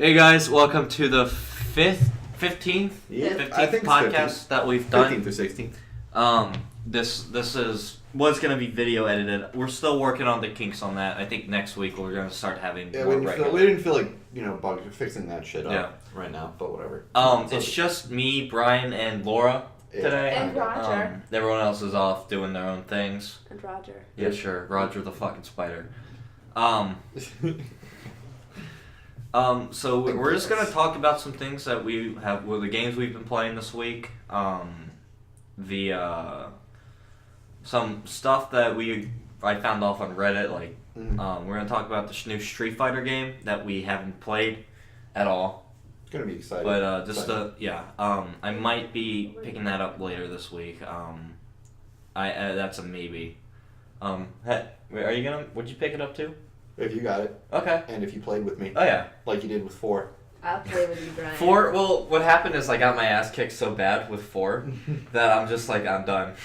Hey guys, welcome to the 15th podcast that we've done. 15th or 16th. This is what's gonna be video edited. We're still working on the kinks on that. I think next week we're gonna start having more regular. We didn't feel like bugs fixing that shit up right now, but whatever. It's just me, Brian, and Laura today. And Roger. Everyone else is off doing their own things. And Roger. Yeah, sure. Roger the fucking spider. So we're just gonna talk about some things that we have, the games we've been playing this week. Some stuff that I found off on Reddit. We're gonna talk about the new Street Fighter game that we haven't played at all. It's gonna be exciting. But I might be picking that up later this week. That's a maybe. Are you gonna? Would you pick it up too? If you got it. Okay. And if you played with me. Oh yeah. Like you did with 4. I'll play with you, Brian. 4. Well, what happened is I got my ass kicked so bad with 4 that I'm just like I'm done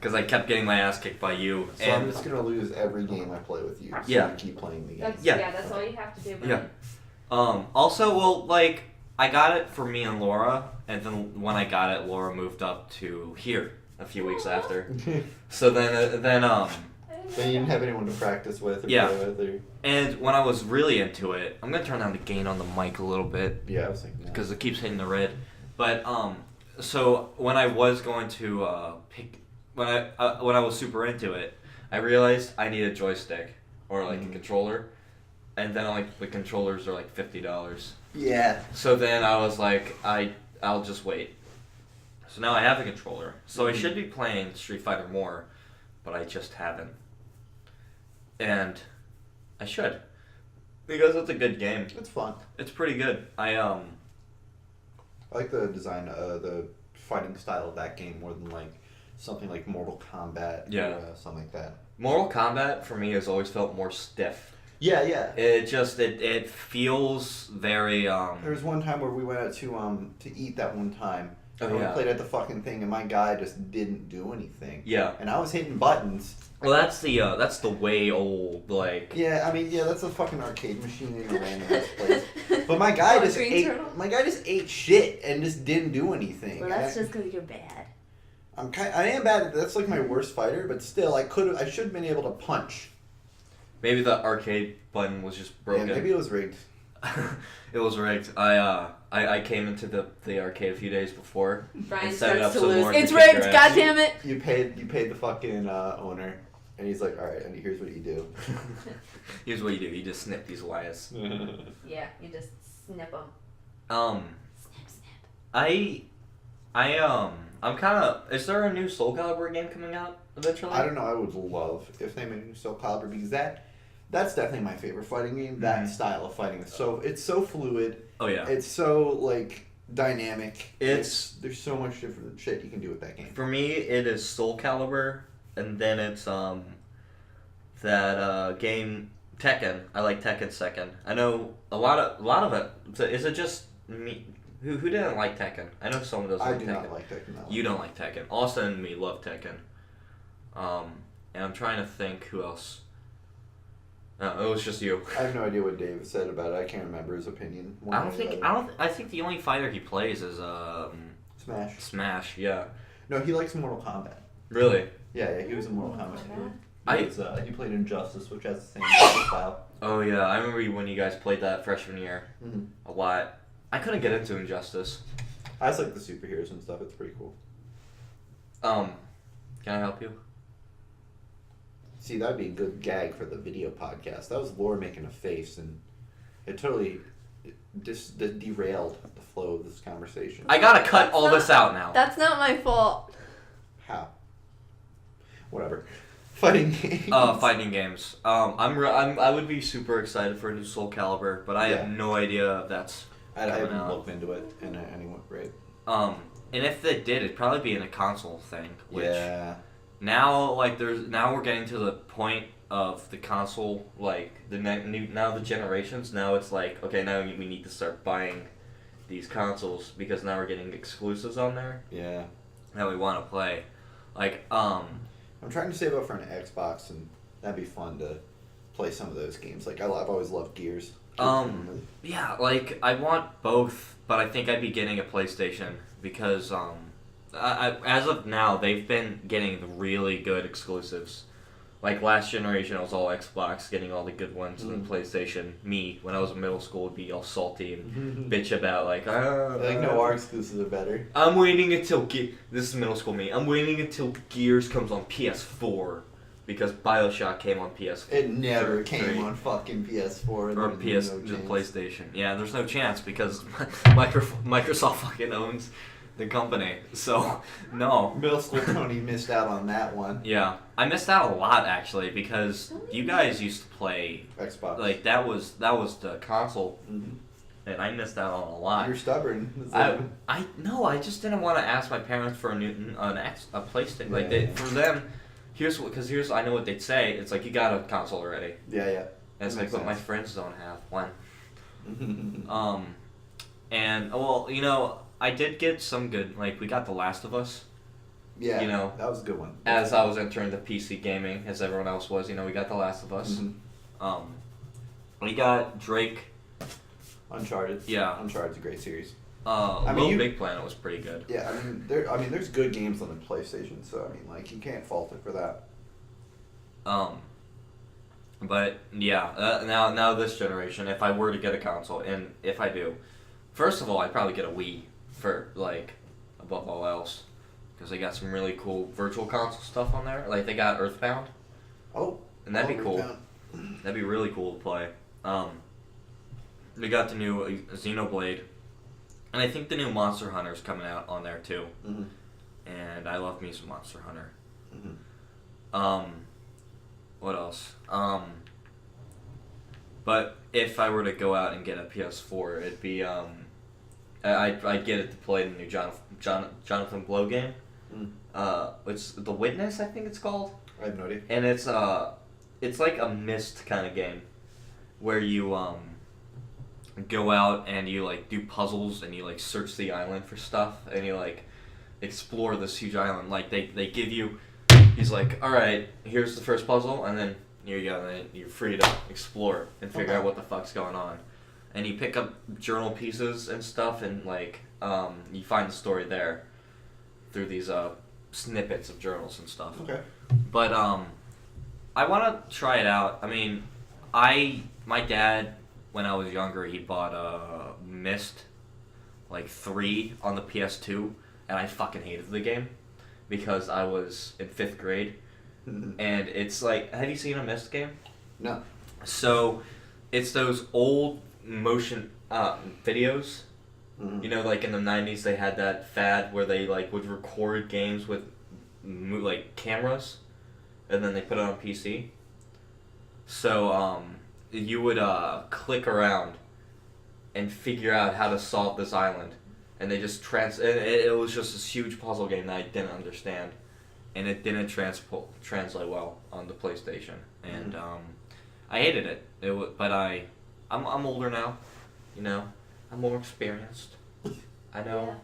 because I kept getting my ass kicked by you. So I'm just gonna lose every game I play with you. So you keep playing the game. That's all you have to do, Brian. Yeah. Also, I got it for me and Laura, and then when I got it, Laura moved up to here a few weeks after. So then So you didn't have anyone to practice with or play with? Or... And when I was really into it, I'm going to turn down the gain on the mic a little bit. Yeah, I was thinking that. Because it keeps hitting the red. But, so when I was going to when I was super into it, I realized I need a joystick or a controller. And then the controllers are $50. Yeah. So then I was like, I'll just wait. So now I have a controller. So I should be playing Street Fighter more, but I just haven't. And I should, because it's a good game. It's fun. It's pretty good. I like the design, the fighting style of that game more than something like Mortal Kombat or something like that. Mortal Kombat for me has always felt more stiff. Yeah. It feels very There was one time where we went out to eat that one time. Oh, we played at the fucking thing, and my guy just didn't do anything. Yeah. And I was hitting buttons. Well, that's the way old Yeah, that's a fucking arcade machine in a random ass place. But my guy just ate shit and just didn't do anything. Well, that's just because you're bad. I am bad. That's my worst fighter, but still, I should have been able to punch. Maybe the arcade button was just broken. Yeah, maybe it was rigged. It was rigged. I came into the arcade a few days before. Brian starts to lose. More It's rigged. God damn it! You paid the fucking owner, and he's like, all right, and here's what you do. Here's what you do. You just snip these wires. Yeah, you just snip them. Snip. I'm kind of. Is there a new Soul Calibur game coming out eventually? I don't know. I would love if they made a new Soul Calibur because that's definitely my favorite fighting game. That style of fighting is it's so fluid. Oh yeah. It's so dynamic. There's so much different shit you can do with that game. For me, it is Soul Calibur, and then it's that game Tekken. I like Tekken second. I know a lot of it. Is it just me? Who didn't like Tekken? I know someone doesn't like Tekken. I do not like Tekken. You don't like Tekken. Austin and me love Tekken. And I'm trying to think who else. No, it was just you. I have no idea what Dave said about it. I can't remember his opinion. I think the only fighter he plays is Smash. Smash, yeah. No, he likes Mortal Kombat. Really? Yeah, he was in Mortal Kombat. He played Injustice, which has the same style. Oh yeah, I remember when you guys played that freshman year a lot. I couldn't get into Injustice. I just like the superheroes and stuff. It's pretty cool. Can I help you? See, that'd be a good gag for the video podcast. That was Laura making a face, and it totally derailed the flow of this conversation. I gotta cut all this out now. That's not my fault. How? Whatever. Fighting games. Fighting games. I would be super excited for a new Soul Calibur, but I have no idea if that's. I haven't looked into it in any rate. And if they did, it'd probably be in a console thing. Which Now, we're getting to the point of the console, the generations. Now it's okay, now we need to start buying these consoles because now we're getting exclusives on there. Yeah. That we want to play. I'm trying to save up for an Xbox, and that'd be fun to play some of those games. I've always loved Gears. Yeah, like, I want both, but I think I'd be getting a PlayStation because, as of now, they've been getting really good exclusives. Like, last generation, it was all Xbox, getting all the good ones, and then PlayStation, me, when I was in middle school, would be all salty and bitch about, like, no, our exclusives are better. I'm waiting until, this is middle school me, I'm waiting until Gears comes on PS4, because BioShock came on PS4. It never came on fucking PS4. Or the PlayStation. Yeah, there's no chance, because Microsoft fucking owns the company, so no. Middle school Tony missed out on that one. Yeah, I missed out a lot actually because you guys used to play Xbox. Like that was the console, and I missed out on a lot. You're stubborn. I just didn't want to ask my parents for a PlayStation. Like for them, here's I know what they'd say. It's like you got a console already. Yeah. And it's like, but my friends don't have one. And well, I did get some good, like, we got The Last of Us. Yeah, that was a good one. As I was entering the PC gaming, as everyone else was, we got The Last of Us. We got Drake. Uncharted. Yeah. Uncharted's a great series. Big Planet was pretty good. Yeah, there's good games on the PlayStation, so, you can't fault it for that. But, yeah, now this generation, if I were to get a console, and if I do, first of all, I'd probably get a Wii. For, above all else. Because they got some really cool virtual console stuff on there. Like, they got Earthbound. Oh. And that'd be cool. That'd be really cool to play. They got the new Xenoblade. And I think the new Monster Hunter's coming out on there, too. And I love me some Monster Hunter. What else? But if I were to go out and get a PS4, it'd be, I'd get it to play the new Jonathan Blow game. It's The Witness, I think it's called. I have no idea. And it's like a Myst kind of game, where you go out and you do puzzles and you search the island for stuff and you explore this huge island. Like they give you, he's like, all right, here's the first puzzle, and then here you go, and you're free to explore and figure out what the fuck's going on. And you pick up journal pieces and stuff, and you find the story there through these snippets of journals and stuff. Okay. But I want to try it out. I mean, my dad, when I was younger, he bought Myst 3 on the PS2, and I fucking hated the game because I was in 5th grade. And it's have you seen a Myst game? No. So it's those old motion videos. In the 90s they had that fad where they would record games with cameras and then they put it on PC. So you would click around and figure out how to solve this island, and they just it was just this huge puzzle game that I didn't understand, and it didn't translate well on the PlayStation, and I hated it. But I'm older now, I'm more experienced. I know,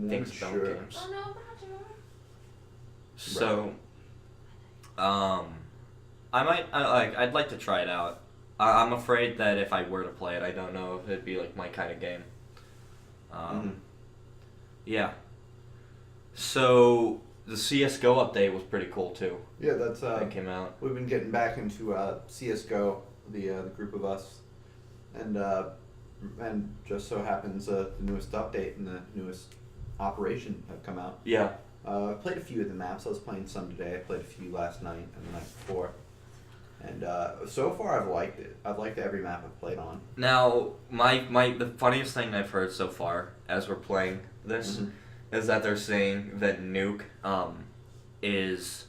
things about games. Oh no, Roger. So, I'd like to try it out. I'm afraid that if I were to play it, I don't know if it'd be my kind of game. Yeah. So the CSGO update was pretty cool too. Yeah, that's that came out. We've been getting back into CSGO, the group of us, and just so happens the newest update and the newest operation have come out. Yeah. I played a few of the maps. I was playing some today. I played a few last night and the night before. And so far I've liked it. I've liked every map I've played on. Now, the funniest thing I've heard so far as we're playing this is that they're saying that Nuke is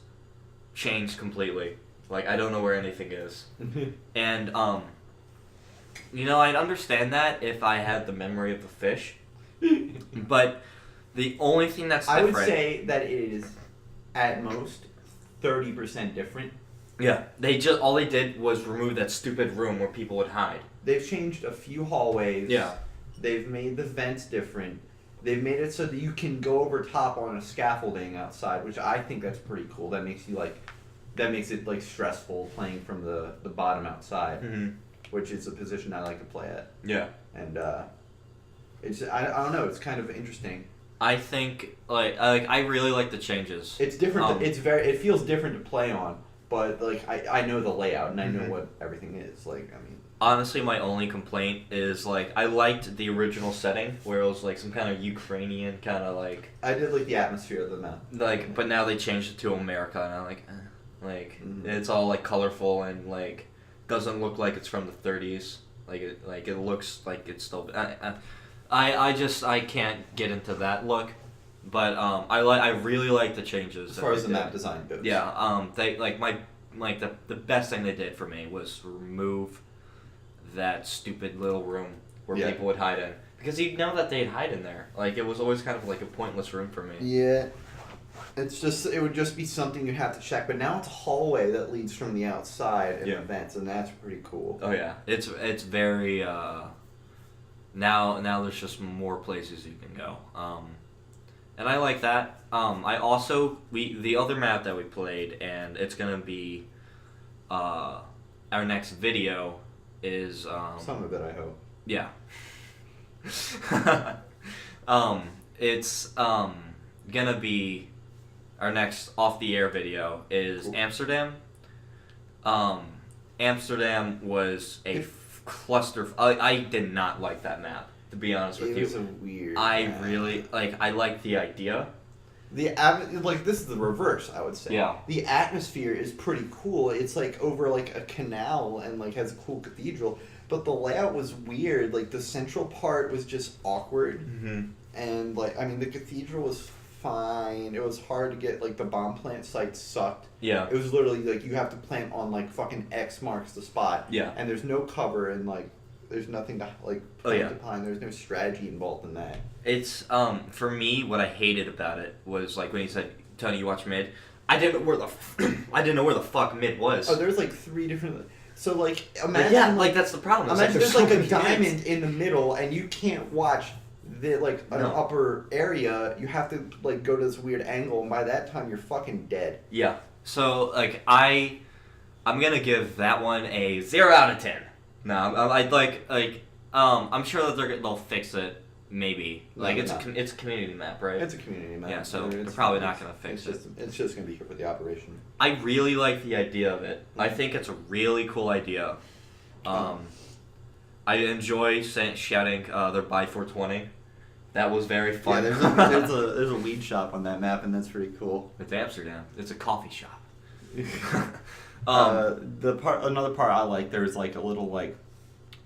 changed completely. I don't know where anything is. And I'd understand that if I had the memory of the fish. But the only thing that's different... I would say that it is, at most, 30% different. Yeah, all they did was remove that stupid room where people would hide. They've changed a few hallways. Yeah. They've made the vents different. They've made it so that you can go over top on a scaffolding outside, which I think that's pretty cool. That makes you, that makes it like stressful playing from the bottom outside, which is a position I like to play at. Yeah. And it's I don't know. It's kind of interesting. I think I really like the changes. It's different. It feels different to play on, but like I know the layout and I know what everything is. Like I mean. Honestly, my only complaint is like I liked the original setting where it was like some kind of Ukrainian kind of like. I did like the atmosphere of the map. Like, but now they changed it to America, and I'm like, it's all like colorful and like doesn't look like it's from the 30s. Like it looks like it's still. I can't get into that look, but I really like the changes. As far as the map design goes. Yeah. They the best thing they did for me was remove that stupid little room where people would hide in, because you know that they'd hide in there. Like it was always kind of like a pointless room for me. Yeah. It would just be something you'd have to check, but now it's a hallway that leads from the outside and events, and that's pretty cool. Oh yeah, it's very now there's just more places you can go, and I like that. I also the other map that we played, and it's gonna be our next video is some of it, I hope. Yeah. It's gonna be our next off the air video is Amsterdam. Amsterdam was a cluster. I did not like that map, to be honest with you. It was a weird. Really I like the idea. This is the reverse, I would say. Yeah. The atmosphere is pretty cool. It's like over like a canal and like has a cool cathedral, but the layout was weird. Like the central part was just awkward, and like I mean the cathedral was fine. It was hard to get, like the bomb plant site sucked. Yeah. It was literally like you have to plant on like fucking X marks the spot. Yeah. And there's no cover and like there's nothing to like plant upon. There's no strategy involved in that. It's for me, what I hated about it was like when he said, "Tony, you watch mid." I didn't know where the fuck mid was. Oh, there's like 3 different. So like imagine that's the problem. Imagine there's like a diamond in the middle and you can't watch an upper area. You have to like go to this weird angle, and by that time you're fucking dead. Yeah. So like I'm gonna give that one a 0 out of 10. No, I'm sure that they'll fix it. Maybe it's a community map, right? It's a community map. Yeah, so they're probably not gonna fix it. It's just gonna be here for the operation. I really like the idea of it. I think it's a really cool idea. I enjoy shouting their buy 420. That was very fun. Yeah, there's a weed shop on that map, and that's pretty cool. It's Amsterdam. It's a coffee shop. Another part I like, there's like a little like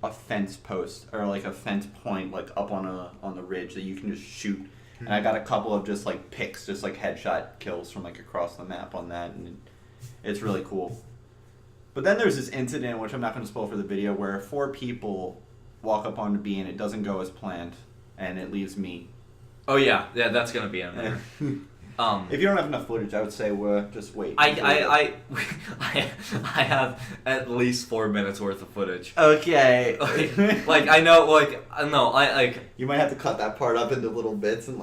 a fence post or like a fence point like up on the ridge that you can just shoot. And I got a couple of just like picks, just like headshot kills from like across the map on that, and it's really cool. But then there's this incident, which I'm not going to spoil for the video, where 4 people walk up onto B and it doesn't go as planned, and it leaves me. Oh yeah, that's gonna be in there. If you don't have enough footage, I would say just wait. I have at least 4 minutes worth of footage. Okay. I know, you might have to cut that part up into little bits and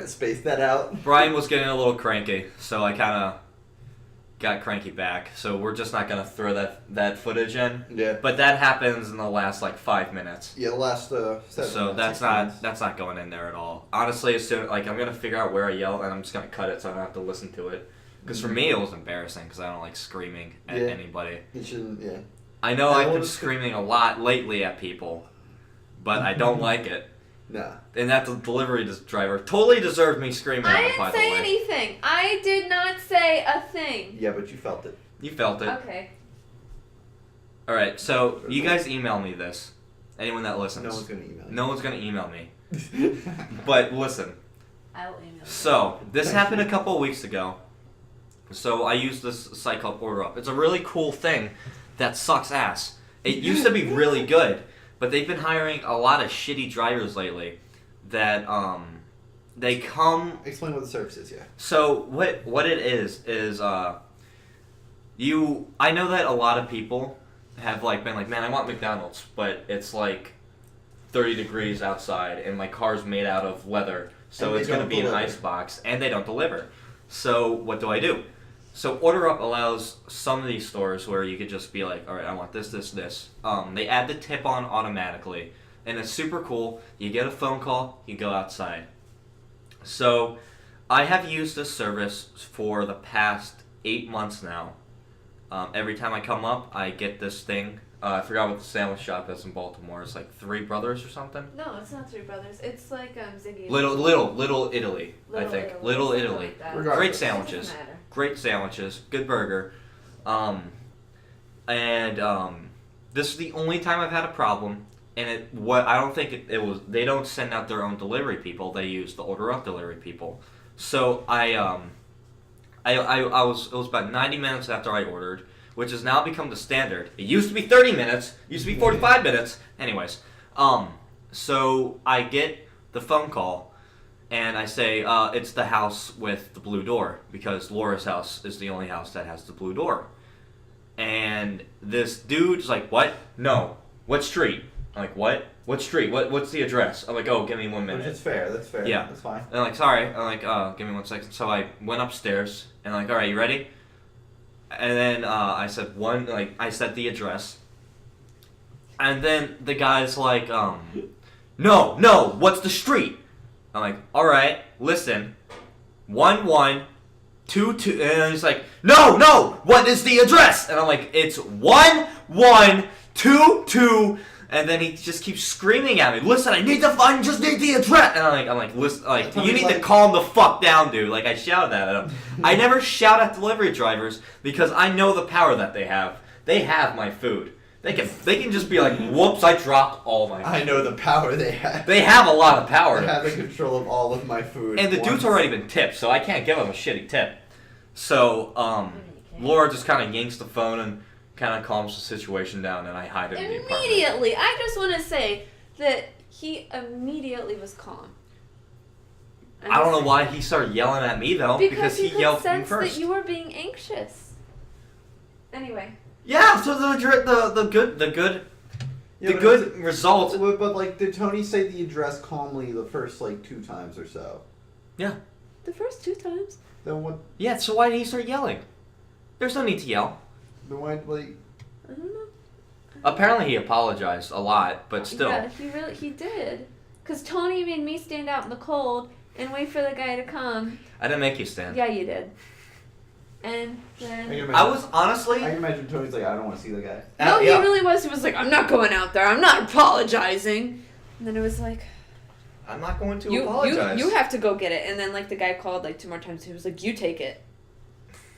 space that out. Brian was getting a little cranky, so I kind of got cranky back. So we're just not gonna throw that footage in. Yeah. But that happens in the last 5 minutes. Yeah, the last 7 So minutes, that's not going in there at all. Honestly, as soon I'm gonna figure out where I yell, and I'm just gonna cut it so I don't have to listen to it. Because for me it was embarrassing because I don't like screaming at anybody. You shouldn't. Yeah. I know I've been screaming a lot lately at people, but I don't like it. Nah. And that delivery driver totally deserved me screaming at him, by the way. I didn't say anything. I did not say a thing. Yeah, but you felt it. You felt it. Okay. Alright, so you guys email me this. Anyone that listens. No one's going to email you. No one's going to email me. But listen. I will email you. So, this happened a couple of weeks ago. So, I used this site called Order Up. It's a really cool thing that sucks ass. It used to be really good. But they've been hiring a lot of shitty drivers lately that they come. Explain what the service is, yeah. So what it is I know that a lot of people have been like, man, I want McDonald's, but it's 30 degrees outside and my car's made out of leather, so it's going to be an ice box, and they don't deliver. So what do? So Order Up allows some of these stores where you could just be like, all right, I want this, this, this. They add the tip on automatically, and it's super cool. You get a phone call, you go outside. So I have used this service for the past 8 months now. Every time I come up, I get this thing. I forgot what the sandwich shop is in Baltimore. It's like Three Brothers or something. No, it's not Three Brothers. It's like Ziggy. Little Italy, I think. Little Italy. Like Great sandwiches. Great sandwiches. Good burger. This is the only time I've had a problem. And I don't think it was. They don't send out their own delivery people. They use the Order Up delivery people. So I was. It was about 90 minutes after I ordered, which has now become the standard. It used to be 30 minutes. Used to be 45 minutes. Anyways, so I get the phone call, and I say it's the house with the blue door because Laura's house is the only house that has the blue door. And this dude's like, "What? No. What street?" I'm like, "What? What street? What's the address?" I'm like, "Oh, give me 1 minute." Which is fair. That's fair. Yeah. That's fine. And I'm like, "Sorry." I'm like, "Give me 1 second." So I went upstairs and I'm like, "All right, you ready?" And then I said I said the address. And then the guy's like, no, what's the street? I'm like, all right, listen, 1122, and he's like, no, what is the address? And I'm like, it's 1122, and then he just keeps screaming at me. Listen, I just need the address. And I'm like, listen, you need to calm the fuck down, dude. Like I shouted at him. I never shout at delivery drivers because I know the power that they have. They have my food. They can just be like, whoops, I dropped all my food. I know the power they have. They have a lot of power. They have the control of all of my food. And the dude's already been tipped, so I can't give him a shitty tip. So, Laura just kind of yanks the phone and kind of calms the situation down, and I hide it in the apartment. Immediately, I just want to say that he immediately was calm. I don't know why he started yelling at me though, because he yelled at me first. That you were being anxious. Anyway. Yeah, so the good result. But like, did Tony say the address calmly the first 2 times or so? Yeah. The first 2 times. Then what? Yeah. So why did he start yelling? There's no need to yell. Then why I don't know. Apparently he apologized a lot, but still. Yeah, he did. Cause Tony made me stand out in the cold and wait for the guy to come. I didn't make you stand. Yeah, you did. And then I was honestly. I can imagine Tony's like, I don't want to see the guy. No, he really was. He was like, I'm not going out there. I'm not apologizing. And then it was like, I'm not going to apologize. You have to go get it. And then the guy called 2 more times. He was like, you take it.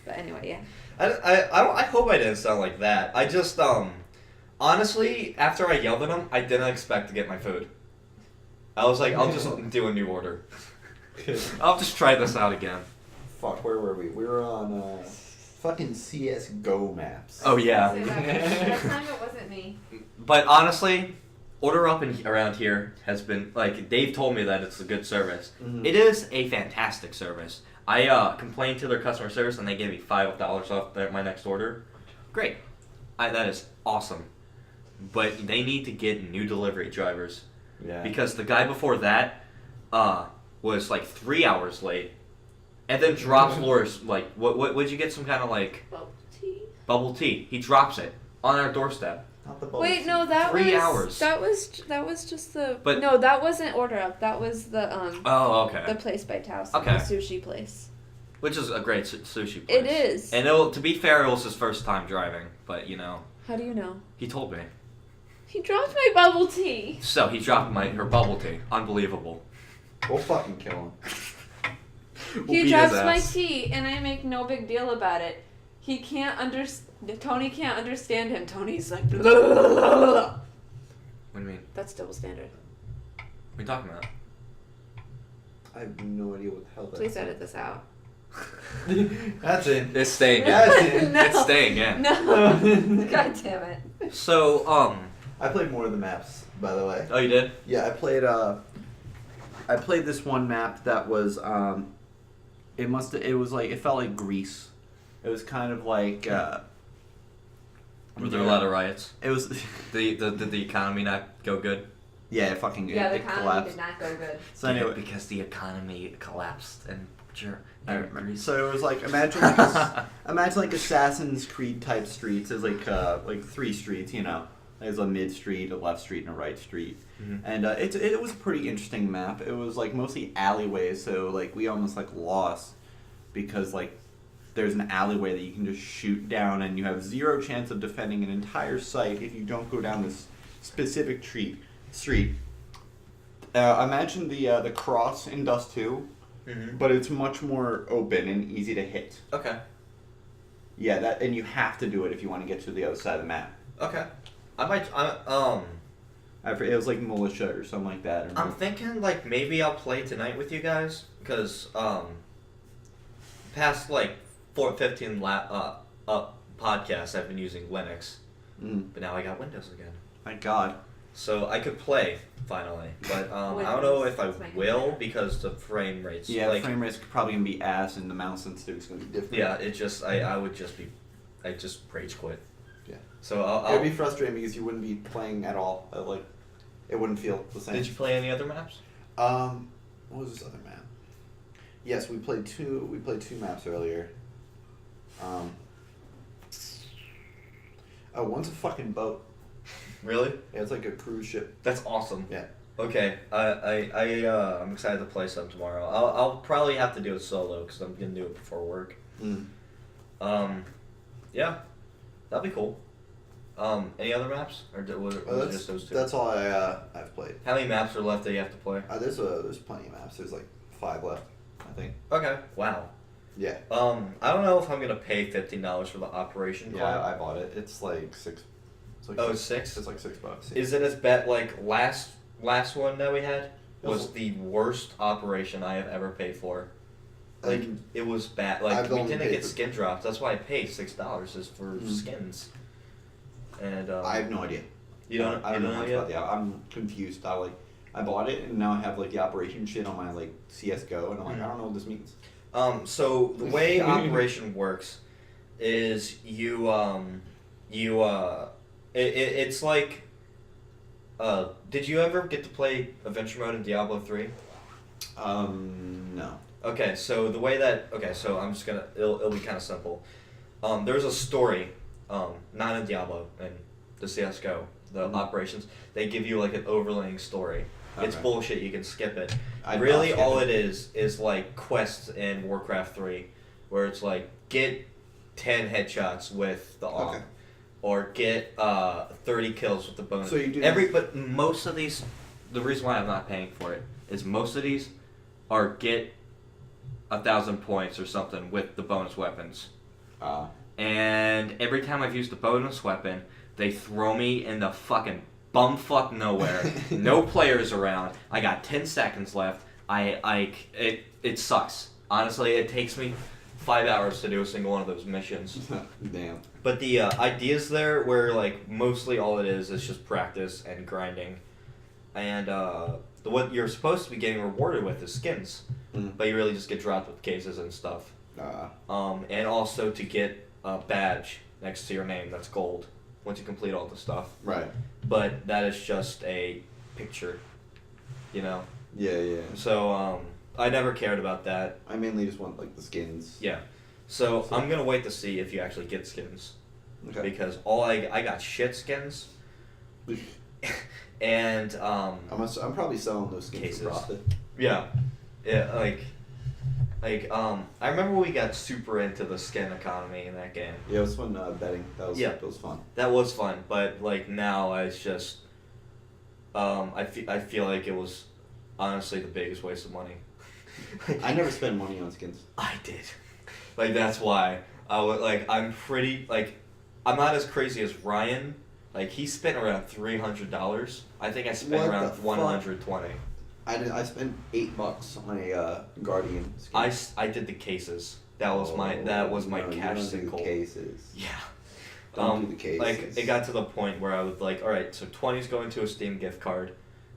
But anyway, yeah. I hope I didn't sound like that. I just honestly, after I yelled at him, I didn't expect to get my food. I was like, I'll just do a new order. I'll just try this out again. Fuck, where were we? We were on fucking CSGO maps. Oh yeah. That time it wasn't me. But honestly, Order Up around here has been Dave told me that it's a good service. Mm-hmm. It is a fantastic service. I complained to their customer service and they gave me $5 off my next order. Great. That is awesome. But they need to get new delivery drivers. Yeah. Because the guy before that was 3 hours late. And then drops Laura's, would you get some kind of Bubble tea? Bubble tea. He drops it on our doorstep. Not the bubble Wait, tea. no, that 3 was... hours. That was just the... But, no, that wasn't Order Up. That was the, Oh, okay. the place by Taos. Okay. The sushi place. Which is a great sushi place. It is. And to be fair, it was his first time driving, but How do you know? He told me. He dropped my bubble tea. So, he dropped her bubble tea. Unbelievable. We'll fucking kill him. He drops my tea, and I make no big deal about it. He can't Tony can't understand him. Tony's like, blah, blah, blah, blah. What do you mean? That's double standard. What are you talking about? I have no idea what the hell that is. Please edit this out. That's it. It's staying in. That's it. No. It's staying in. No. God damn it. So, I played more of the maps, by the way. Oh, you did? Yeah, I played this one map that was, it felt like Greece. It was kind of like, Were there a lot of riots? It was... Did the economy not go good? Yeah, it the economy collapsed. did not go good. So anyway, because the economy collapsed and Sure. I remember. So it was like imagine like Assassin's Creed type streets. There's like 3 streets, you know. There's a mid street, a left street, and a right street. Mm-hmm. And it was a pretty interesting map. It was like mostly alleyways, so like we almost like lost because like there's an alleyway that you can just shoot down, and you have 0 chance of defending an entire site if you don't go down this specific street. Imagine the cross in Dust 2. Mm-hmm. But it's much more open and easy to hit. Okay. Yeah, and you have to do it if you want to get to the other side of the map. Okay. It was like militia or something like that. I'm thinking like maybe I'll play tonight with you guys because past like 15 podcasts I've been using Linux, but now I got Windows again. My God. So I could play finally, but I don't know if I will because the frame rates. Yeah, the frame rates probably gonna be ass, and the mouse sensitivity is gonna be different. Yeah, I just rage quit. Yeah. So it'd be frustrating because you wouldn't be playing at all. Like, it wouldn't feel the same. Did you play any other maps? What was this other map? Yes, we played two maps earlier. One's a fucking boat. Really? Yeah, it's like a cruise ship. That's awesome. Yeah. Okay, I'm excited to play some tomorrow. I'll probably have to do it solo because I'm gonna do it before work. Yeah, that'd be cool. Any other maps, or was it just those 2? That's all I've played. How many maps are left that you have to play? There's plenty of maps. There's like 5 left, I think. Okay. Wow. Yeah. I don't know if I'm gonna pay $15 for the Operation Climb. Yeah, I bought it. It's like 6. It's like $6? It's like $6. Yeah. Is it as bad? Like last one that we had was the worst operation I have ever paid for. Like it was bad. Like we didn't get skin drops. That's why I paid $6 is for skins. And I have no idea. I don't know about the. I'm confused. I bought it and now I have like the operation shit on my like CSGO and I'm like I don't know what this means. So the way Operation works is it's like. Did you ever get to play Adventure Mode in Diablo 3? No. Okay, so the way that so I'm just gonna it'll be kind of simple. There's a story, not in Diablo and the CS:GO, the operations. They give you like an overlaying story. Okay. It's bullshit. You can skip it. Really, all it is like quests in Warcraft 3, where it's like get 10 headshots with the AWP. Okay. Or get 30 kills with the bonus. So you do but most of these, the reason why I'm not paying for it is most of these are get 1,000 points or something with the bonus weapons. And every time I've used the bonus weapon, they throw me in the fucking bumfuck nowhere. No players around. I got 10 seconds left. It sucks. Honestly, it takes me 5 hours to do a single one of those missions. Damn. But the idea's there where like mostly all it is just practice and grinding, and what you're supposed to be getting rewarded with is skins, but you really just get dropped with cases and stuff. And also to get a badge next to your name that's gold once you complete all the stuff. Right. But that is just a picture, you know. Yeah. So I never cared about that. I mainly just want like the skins. Yeah. So I'm gonna wait to see if you actually get skins. Okay. Because I got shit skins. And I'm probably selling those skins for profit. Yeah. Yeah, I remember we got super into the skin economy in that game. Yeah, it was fun betting. That was fun. That was fun, but like now it's just I feel like it was honestly the biggest waste of money. I never spend money on skins. I did. Like that's why I'm pretty I'm not as crazy as Ryan. Like he spent around $300. I think I spent around $120. I spent $8 on a Guardian skin. I did the cases. That was my cash single. Cases. Yeah. Don't do the cases. Like it got to the point where I was like, all right, so 20's going to a Steam gift card,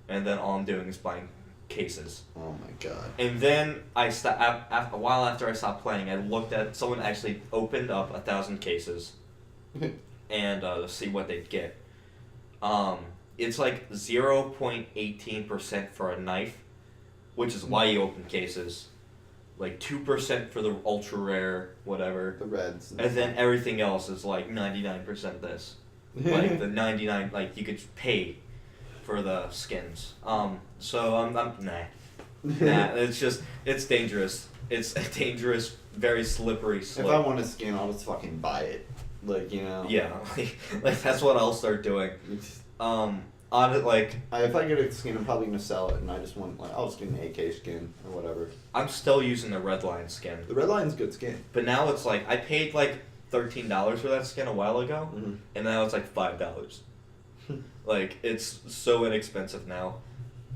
and then all I'm doing is buying cases. Oh my god. And then a while after I stopped playing, I looked at someone actually opened up 1,000 cases, and to see what they'd get. It's like 0.18% for a knife, which is why you open cases. like 2% for the ultra rare, whatever. The reds. And then everything else is like 99% this. Like the 99, like you could pay for the skins. So I'm nah. It's dangerous. It's a dangerous, very slippery slope. If I want a skin, I'll just fucking buy it. Like, Yeah, like that's what I'll start doing. On it, like... if I get a skin, I'm probably going to sell it, and I just want, like, I'll just get an AK skin, or whatever. I'm still using the red line skin. The red line's a good skin. But now it's like, I paid like $13 for that skin a while ago, and now it's like $5. Like, it's so inexpensive now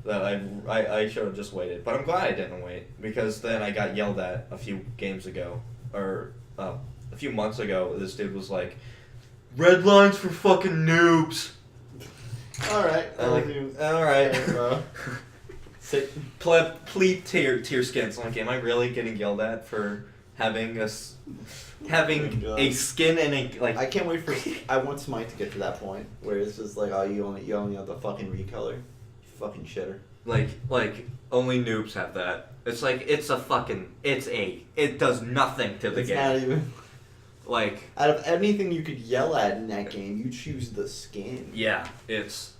that I should have just waited. But I'm glad I didn't wait, because then I got yelled at a few games ago, or a few months ago. This dude was like, red lines for fucking noobs. Alright. Alright, bro. Plead tier skins. Like, am I really getting yelled at for having a skin and a, like... I can't wait for... I want Smite to get to that point where it's just like, oh, you only have the fucking recolor. You fucking shitter. Like, only noobs have that. It's like, it does nothing to the game. It's not even... Like... Out of anything you could yell at in that game, you choose the skin. Yeah, it's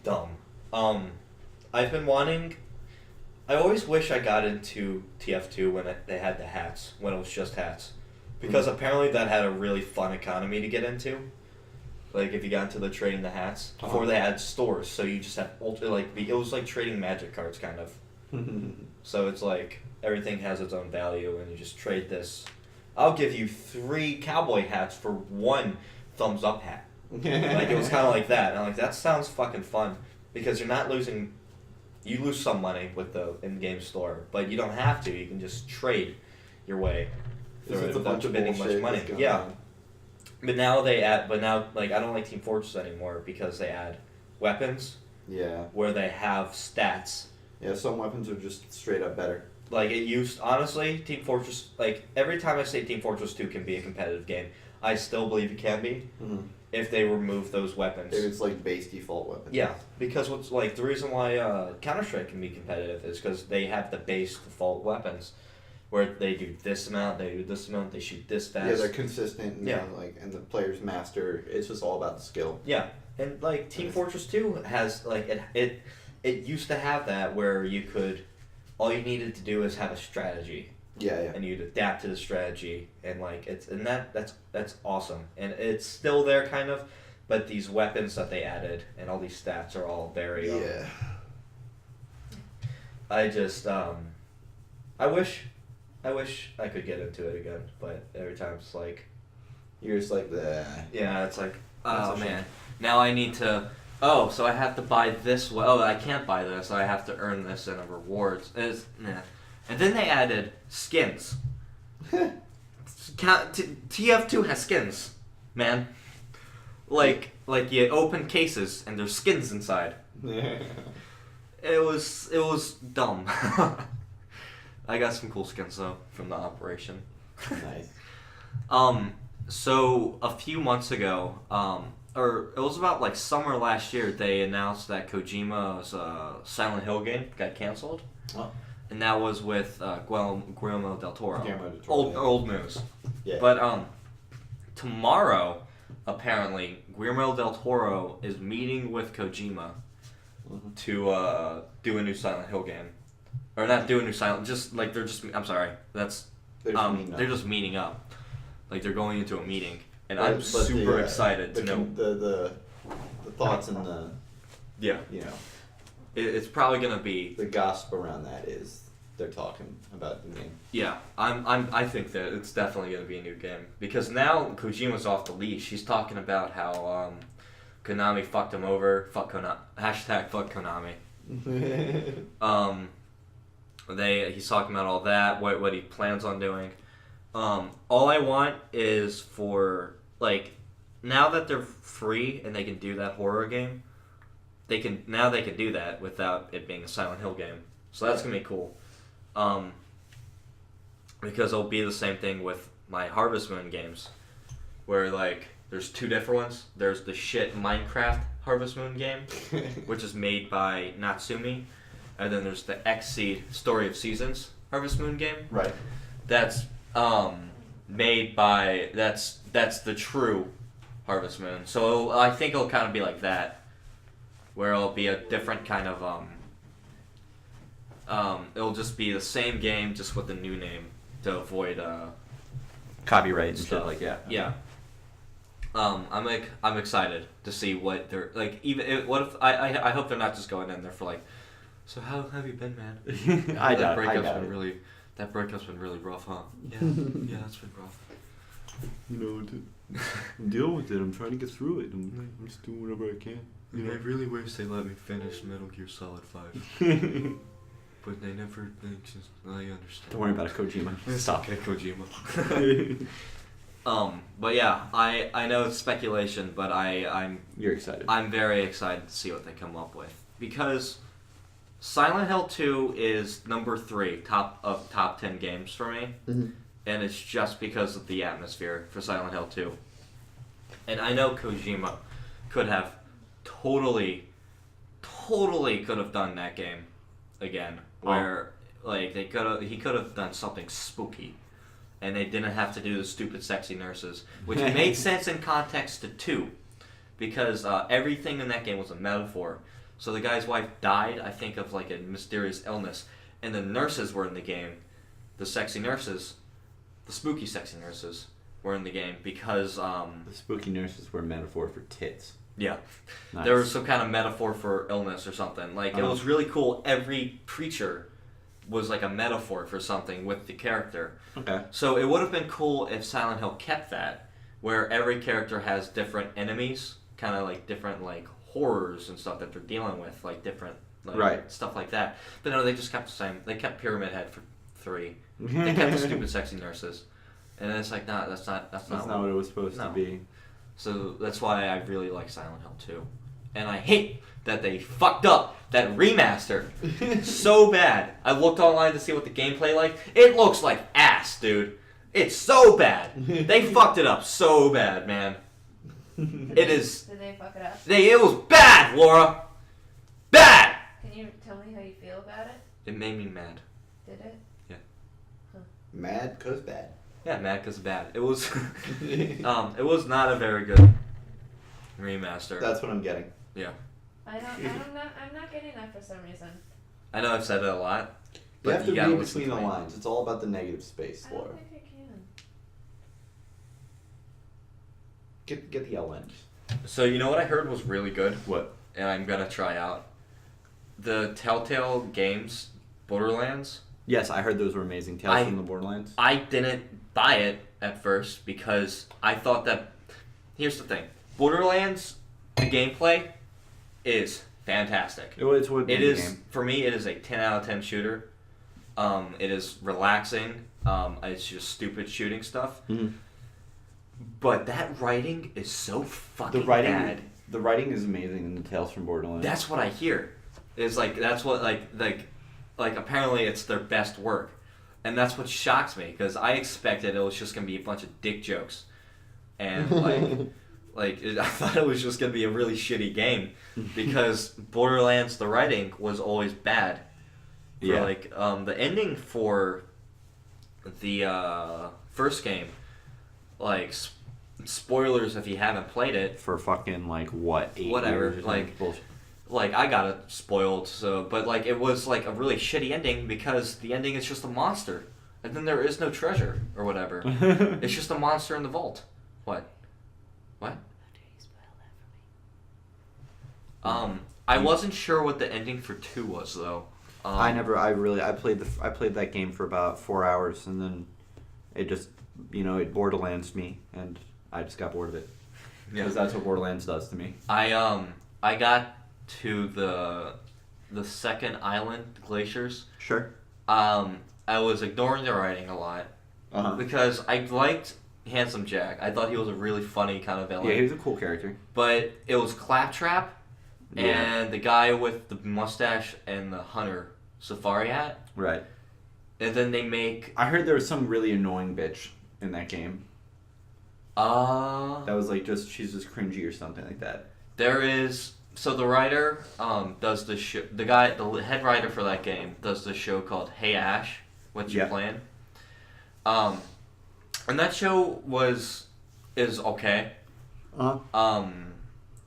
dumb. I've been wanting... I always wish I got into TF2 when they had the hats, when it was just hats. Because apparently that had a really fun economy to get into. Like, if you got into the trading the hats. Before they had stores, so you just had... it was like trading magic cards, kind of. So it's like, everything has its own value, and you just trade this... I'll give you 3 cowboy hats for 1 thumbs up hat. Like, it was kind of like that. And I'm like, that sounds fucking fun. Because you're not losing... You lose some money with the in-game store, but you don't have to. You can just trade your way through it without spending much money. Yeah. But now like, I don't like Team Fortress anymore because they add weapons. Yeah. Where they have stats. Yeah, some weapons are just straight up better. Like, honestly, Team Fortress, like, every time I say Team Fortress 2 can be a competitive game, I still believe it can be, if they remove those weapons. If it's, like, base default weapons. Yeah, because the reason why Counter-Strike can be competitive is because they have the base default weapons, where they do this amount, they do this amount, they shoot this fast. Yeah, they're consistent, and, and the players master, it's just all about the skill. Yeah, and, like, Team Fortress 2 has, like, it used to have that where you could... All you needed to do is have a strategy. Yeah. And you'd adapt to the strategy, and like that's awesome, and it's still there kind of, but these weapons that they added and all these stats are all very. I just I wish I could get into it again, but every time it's like. You're just like the. Yeah, it's like man, now I need to. Oh, so I have to buy this. Oh, I can't buy this. I have to earn this in a rewards. And then they added skins. TF2 has skins, man. Like you open cases and there's skins inside. It was dumb. I got some cool skins though from the operation. Nice. So a few months ago, or it was about like summer last year, they announced that Kojima's Silent Hill game got canceled. Oh. And that was with Guillermo del Toro. Old news. Yeah. But tomorrow, apparently, Guillermo del Toro is meeting with Kojima to do a new Silent Hill game. Or not do a new Silent, just like they're just. I'm sorry, that's. They're just meeting up. Like they're going into a meeting. And I'm super excited to know the thoughts and the it's probably gonna be the gossip around that is they're talking about the game. Yeah, I think that it's definitely gonna be a new game because now Kojima's off the leash. He's talking about how Konami fucked him over. Fuck Konami. Hashtag fuck Konami. He's talking about all that. What he plans on doing. All I want is for, like, now that they're free and they can do that horror game, they can do that without it being a Silent Hill game. So that's gonna be cool. Because it'll be the same thing with my Harvest Moon games, where like there's 2 different ones. There's the shit Minecraft Harvest Moon game, which is made by Natsumi, and then there's the Xseed Story of Seasons, Harvest Moon game. Right. That's made by that's the true Harvest Moon. So I think it'll kind of be like that, where it'll be a different kind of it'll just be the same game just with a new name to avoid copyright and stuff. Shit like that. Yeah. I'm excited to see what they're like. Even what if I hope they're not just going in there for like. So how have you been, man? I doubt it. That breakup's been really rough, huh? Yeah, yeah, it's been rough. You know, I'm dealing with it. I'm trying to get through it. I'm just doing whatever I can. You know, I really wish they let me finish Metal Gear Solid 5. But they never. I understand. Don't worry about it, Kojima. Stop it, Kojima. But yeah, I know it's speculation, but You're excited. I'm very excited to see what they come up with, because Silent Hill 2 is number 3 top 10 games for me, and it's just because of the atmosphere for Silent Hill 2. And I know Kojima could have totally could have done that game again, where like he could have done something spooky, and they didn't have to do the stupid sexy nurses, which made sense in context to 2, because everything in that game was a metaphor. So the guy's wife died, I think, of like a mysterious illness, and the nurses were in the game. The sexy nurses, the spooky sexy nurses, were in the game because the spooky nurses were a metaphor for tits. Yeah, nice. There was some kind of metaphor for illness or something. Like it was really cool. Every creature was like a metaphor for something with the character. Okay. So it would have been cool if Silent Hill kept that, where every character has different enemies, kind of like different like horrors and stuff that they're dealing with, like different stuff like that. But no, they just kept the same. They kept Pyramid Head for 3. They kept the stupid sexy nurses, and it's like, nah, that's not what it was supposed to be. So that's why I really like Silent Hill 2, and I hate that they fucked up that remaster so bad. I looked online to see what the gameplay like. It looks like ass, dude. It's so bad. They fucked it up so bad, man. It is. Did they fuck it up? It was bad, Laura. Bad. Can you tell me how you feel about it? It made me mad. Did it? Yeah. Huh. Mad 'cause bad. Yeah, mad 'cause bad. It was. It was not a very good remaster. That's what I'm getting. Yeah. I'm not getting that for some reason. I know I've said it a lot. You have to read between the lines. It's all about the negative space, Laura. I don't think I can. Get the LNs. So you know what I heard was really good? What? And I'm gonna try out. The Telltale Games Borderlands. Yes, I heard those were amazing. Tales from the Borderlands. I didn't buy it at first because I thought that... Here's the thing. Borderlands, the gameplay is fantastic. It's what it is game. For me. It is a 10 out of 10 shooter. It is relaxing. It's just stupid shooting stuff. Mm-hmm. But that writing is so fucking bad. The writing is amazing in the Tales from Borderlands. That's what I hear. Is like that's what like apparently it's their best work, and that's what shocks me because I expected it was just gonna be a bunch of dick jokes, and I thought it was just gonna be a really shitty game because Borderlands the writing was always bad. Yeah. The ending for the first game, spoilers if you haven't played it. For fucking 8 whatever, years bullshit. I got it spoiled, but it was a really shitty ending because the ending is just a monster, and then there is no treasure or whatever. It's just a monster in the vault. What? How dare you spoil that for me? I wasn't sure what the ending for 2 was though. I played that game for about 4 hours, and then it just it Borderlands me, and I just got bored of it. Because that's what Borderlands does to me. I got to the second island, Glaciers. Sure. I was ignoring the writing a lot because I liked Handsome Jack. I thought he was a really funny kind of villain. Yeah, he was a cool character. But it was Claptrap and the guy with the mustache and the hunter safari hat. Right. And then they make... I heard there was some really annoying bitch in that game. That was she's just cringy or something like that. There is... So the writer does the show... The head writer for that game does this show called Hey Ash. what you're playing. And that show is okay.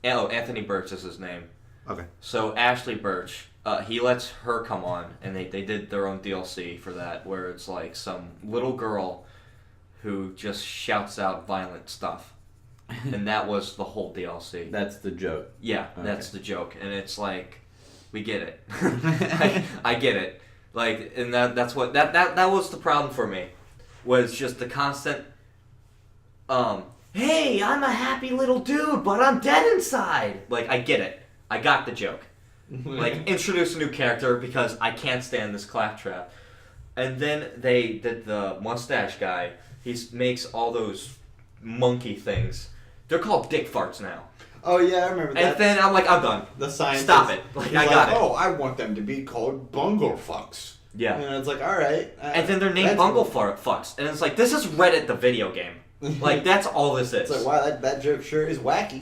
Anthony Birch is his name. Okay. So Ashley Birch, he lets her come on, and they did their own DLC for that, where it's like some little girl who just shouts out violent stuff. And that was the whole DLC. That's the joke. Yeah, okay. That's the joke. And it's like, we get it. I get it. Like, and that's what that was the problem for me. Was just the constant hey, I'm a happy little dude, but I'm dead inside. Like, I get it. I got the joke. Like, introduce a new character because I can't stand this claptrap. And then they did the mustache guy. He makes all those monkey things. They're called dick farts now. Oh yeah, I remember that. And then I'm like, I'm done. The scientist. Stop it. Like, I got it. Oh, I want them to be called bungle fucks. Yeah. And it's like, all right. And then they're named bungle fucks. And it's like, this is Reddit the video game. Like, that's all this is. It's like, wow, that joke sure is wacky.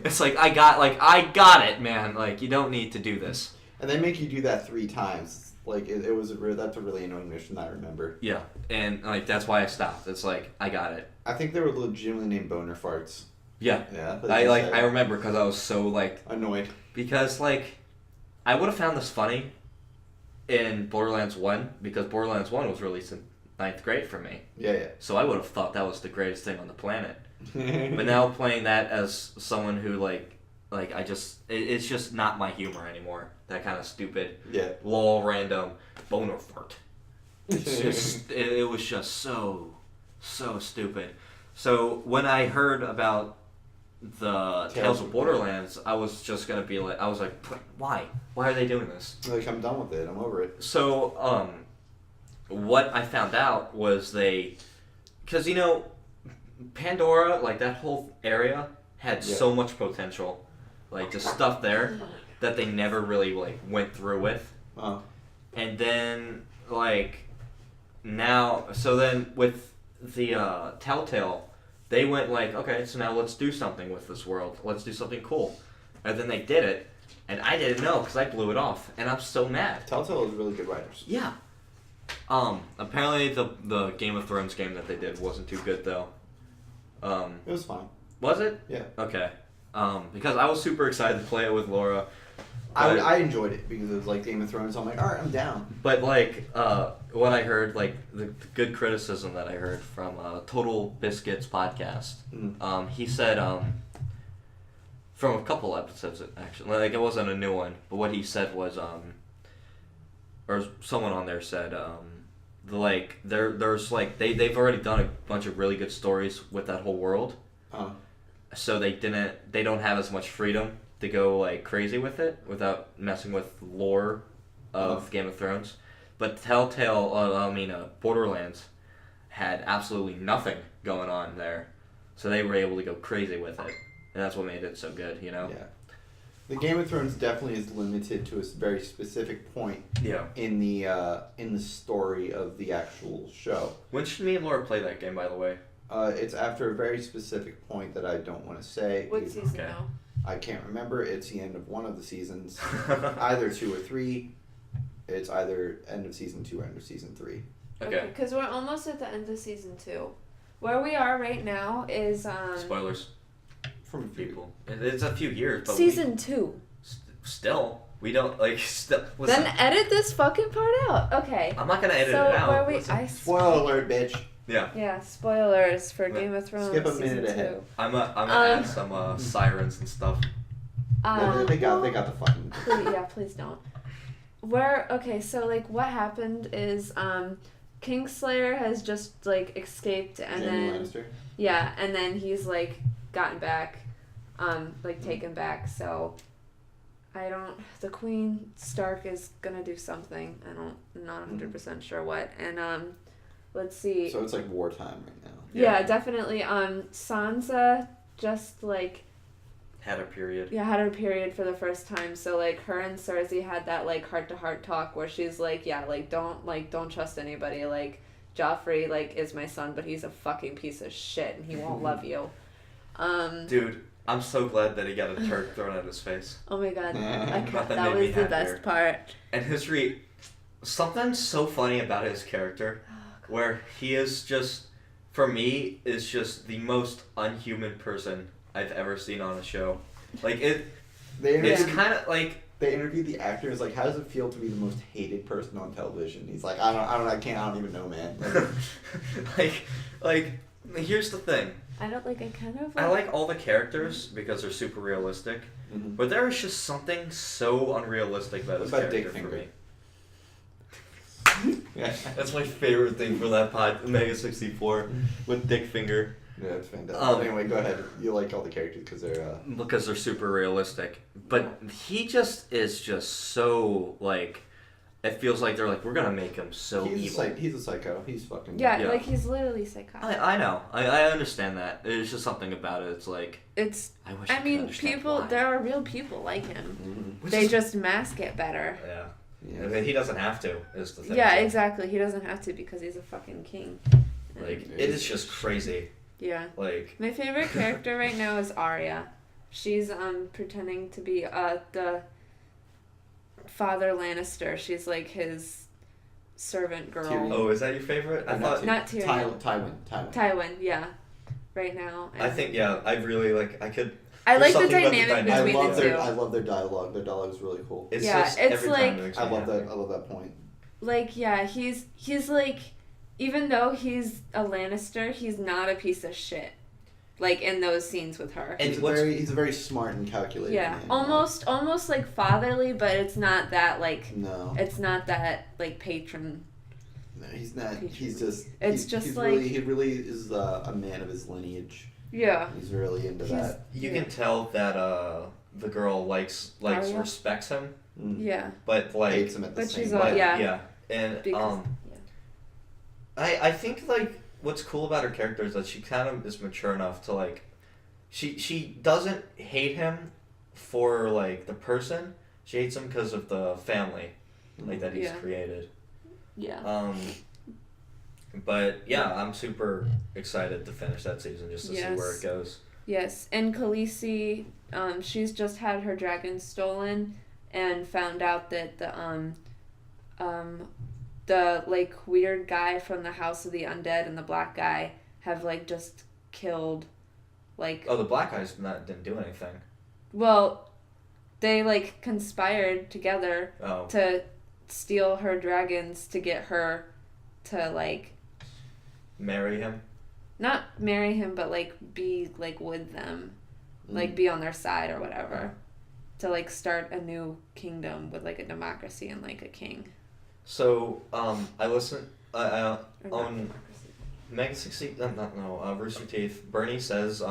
It's like, I got it, man. Like, you don't need to do this. And they make you do that 3 times. Like, that's a really annoying mission I remember. Yeah, and, like, that's why I stopped. It's like, I got it. I think they were legitimately named boner farts. Yeah. Yeah. I remember because I was so, like... annoyed. Because, like, I would have found this funny in Borderlands 1, because Borderlands 1 was released in 9th grade for me. Yeah. So I would have thought that was the greatest thing on the planet. But now playing that as someone who, it's just not my humor anymore. That kind of stupid, lol, random, boner fart. It's just, it was just so stupid. So when I heard about the Tales of Borderlands, I was just going to be like, why? Why are they doing this? Like, I'm done with it. I'm over it. So, what I found out was because, Pandora, like, that whole area had so much potential. Like, the stuff there that they never really, like, went through with. And then, like, now, so then with the Telltale, they went like, okay, so now let's do something with this world. Let's do something cool. And then they did it, and I didn't know because I blew it off, and I'm so mad. Telltale is really good writers. Yeah. Apparently the Game of Thrones game that they did wasn't too good, though. It was fine. Was it? Yeah. Okay. Because I was super excited to play it with Laura. I enjoyed it because it was like Game of Thrones. So I'm like, all right, I'm down. But like, what I heard, like the good criticism that I heard from Total Biscuits podcast, he said, from a couple episodes actually, like it wasn't a new one, but what he said was, or someone on there said, there's like they've already done a bunch of really good stories with that whole world, so they don't have as much freedom to go like crazy with it without messing with lore of Game of Thrones. But Telltale, Borderlands had absolutely nothing going on there, so they were able to go crazy with it, and that's what made it so good, Yeah. The Game of Thrones definitely is limited to a very specific point. Yeah. In the story of the actual show. When should me and Laura play that game, by the way? It's after a very specific point that I don't want to say. What season now? I can't remember. It's the end of one of the seasons, either 2 or 3. It's either end of season 2 or end of season 3. Okay. Because we're almost at the end of season 2. Where we are right now is spoilers. From people. It's a few years, but season 2. Still, we don't still. Then edit this fucking part out. Okay. I'm not gonna edit it out. Spoiler alert, bitch. Yeah. Yeah, spoilers for Game of Thrones. Skip a minute ahead. I'm gonna add some sirens and stuff. They got the fucking. Please don't. So like what happened is Kingslayer has just like escaped and Jamie then Lannister? Yeah, and then he's like gotten back, taken back. So the Queen Stark is gonna do something. I'm not 100% sure what. And let's see. So it's like wartime right now. Yeah, definitely. Sansa just like had her period. Yeah, had her period for the first time. So like her and Cersei had that like heart-to-heart talk where she's like, yeah, like don't trust anybody. Like Joffrey like is my son, but he's a fucking piece of shit and he won't love you. Dude, I'm so glad that he got a turd thrown at his face. Oh my god, that was the best part. And history, something so funny about his character, where he is just, for me, is just the most unhuman person I've ever seen on a show. Like it's kind of like they interviewed the actor. It's like, how does it feel to be the most hated person on television? He's like, I don't even know, man. like here's the thing. I kind of. I like all the characters because they're super realistic, but there is just something so unrealistic about his character for me. Yeah, that's my favorite thing for that Mega 64 with Dick Finger. Yeah, it's fantastic. Anyway, go ahead. You like all the characters because they're super realistic. But he just is just so like, it feels like they're like, we're gonna make him so evil. He's a psycho. He's fucking like he's literally psychotic. I know. I understand that. There's just something about it. It's like I mean, people. Why. There are real people like him. Mm-hmm. They just mask it better. Yeah. I mean, he doesn't have to. Is the thing. Yeah, exactly. He doesn't have to because he's a fucking king. Like it is just crazy. Yeah. Like my favorite character right now is Arya. She's pretending to be the Father Lannister. She's like his servant girl. Tyrion. Oh, is that your favorite? I thought not Tyrion. Tywin. Yeah. Right now. I think I really like. I like the dynamic between the two. I love their dialogue. Their dialogue is really cool. It's like I love that point. Like he's like, even though he's a Lannister, he's not a piece of shit. Like in those scenes with her. And he's a very smart and calculated man. Almost like fatherly, but it's not that like. No. It's not that like patron. No, he's not. He's just. He really is a man of his lineage. Yeah. He's really into that. You can tell that the girl likes Arya? respects him. Yeah. But like hates him at the same time. Yeah. And I think like what's cool about her character is that she kind of is mature enough to like she doesn't hate him for like the person. She hates him because of the family like that he's created. Yeah. But yeah, I'm super excited to finish that season just to see where it goes. Yes, and Khaleesi, she's just had her dragon stolen and found out that the like weird guy from the House of the Undead and the black guy have like just killed like. Oh, the black guys didn't do anything. Well, they like conspired together to steal her dragons to get her to like. Marry him? Not marry him, but like be like with them, like be on their side or whatever, to like start a new kingdom with like a democracy and like a king. So I listened on Mega 60. Rooster Teeth. Bernie says,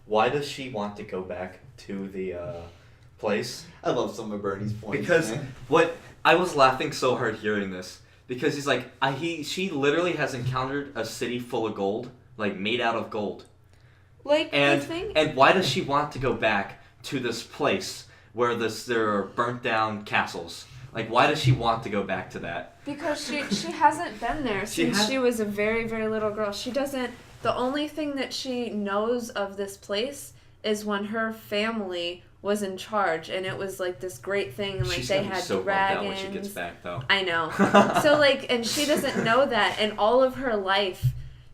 why does she want to go back to the place? I love some of Bernie's points. Because I was laughing so hard hearing this. Because he's like, she literally has encountered a city full of gold, like made out of gold. Like and why does she want to go back to this place where there are burnt down castles? Like, why does she want to go back to that? Because she hasn't been there since she was a very, very little girl. She doesn't. The only thing that she knows of this place is when her family was in charge, and it was like this great thing, and like she's they had so dragons. When she gets back, though. I know. So like, and she doesn't know that, and all of her life,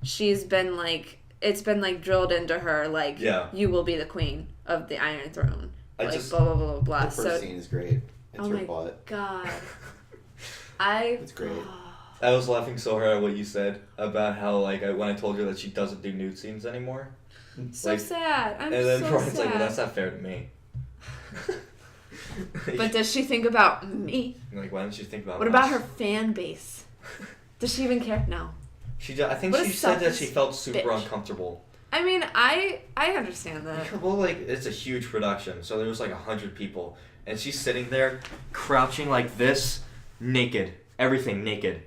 she's been like, it's been like drilled into her, like, you will be the queen of the Iron Throne, blah blah blah blah. The first scene is great. It's her butt. God, It's great. I was laughing so hard at what you said about how like when I told you that she doesn't do nude scenes anymore. So sad. And then Brian's like, well, that's not fair to me. But does she think about me? Like, why don't you think about what about her fan base? Does she even care? No. I think she said that she felt super uncomfortable. I mean, I understand that. Well, like, it's a huge production, so there was like 100 people, and she's sitting there, crouching like this, naked, everything naked.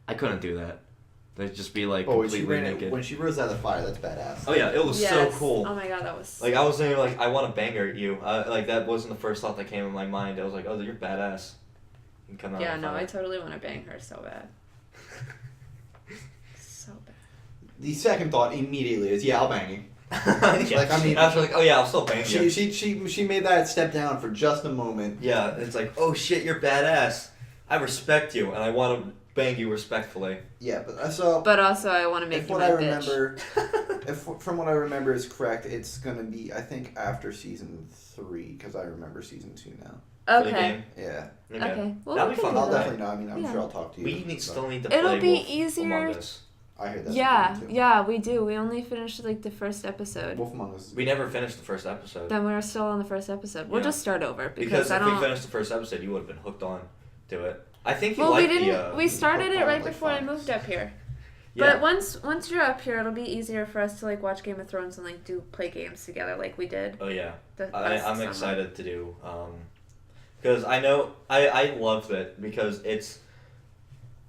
I couldn't do that. They'd just be like completely naked. When she rose out of the fire, that's badass. Oh yeah, it was so cool. Oh my god, that was. Like I was thinking, like I want to bang her at you. Like that wasn't the first thought that came in my mind. I was like, oh, you're badass. And come out. Yeah, no, I totally want to bang her so bad. So bad. The second thought immediately is, I'll bang you. Like I mean, after like, oh yeah, I'll still bang you. She made that step down for just a moment. Yeah, it's like, oh shit, you're badass. I respect you, and I want to bang you respectfully. Yeah, but so. But also, I want to make if you what my I bitch. remember, if from what I remember is correct, it's gonna be I think after season 3 because I remember season 2 now. For the game? Yeah. Okay. Well, That'll we be can fun. do I'll that. definitely know. I mean, I'm sure I'll talk to you. We still need to play It'll be Wolf easier. Among Us. I heard that. Yeah, we do. We only finished like the first episode. Wolf Among Us. We never finished the first episode. Then we were still on the first episode. We'll just start over because I if don't. we finished the first episode, you would have been hooked on to it. I think you Well, liked we didn't. the. We started it right like before I Fox. moved up here. Yeah. But once you're up here, it'll be easier for us to like watch Game of Thrones and like play games together like we did. Oh yeah. I'm I'm excited to do. Because I know I love it because it's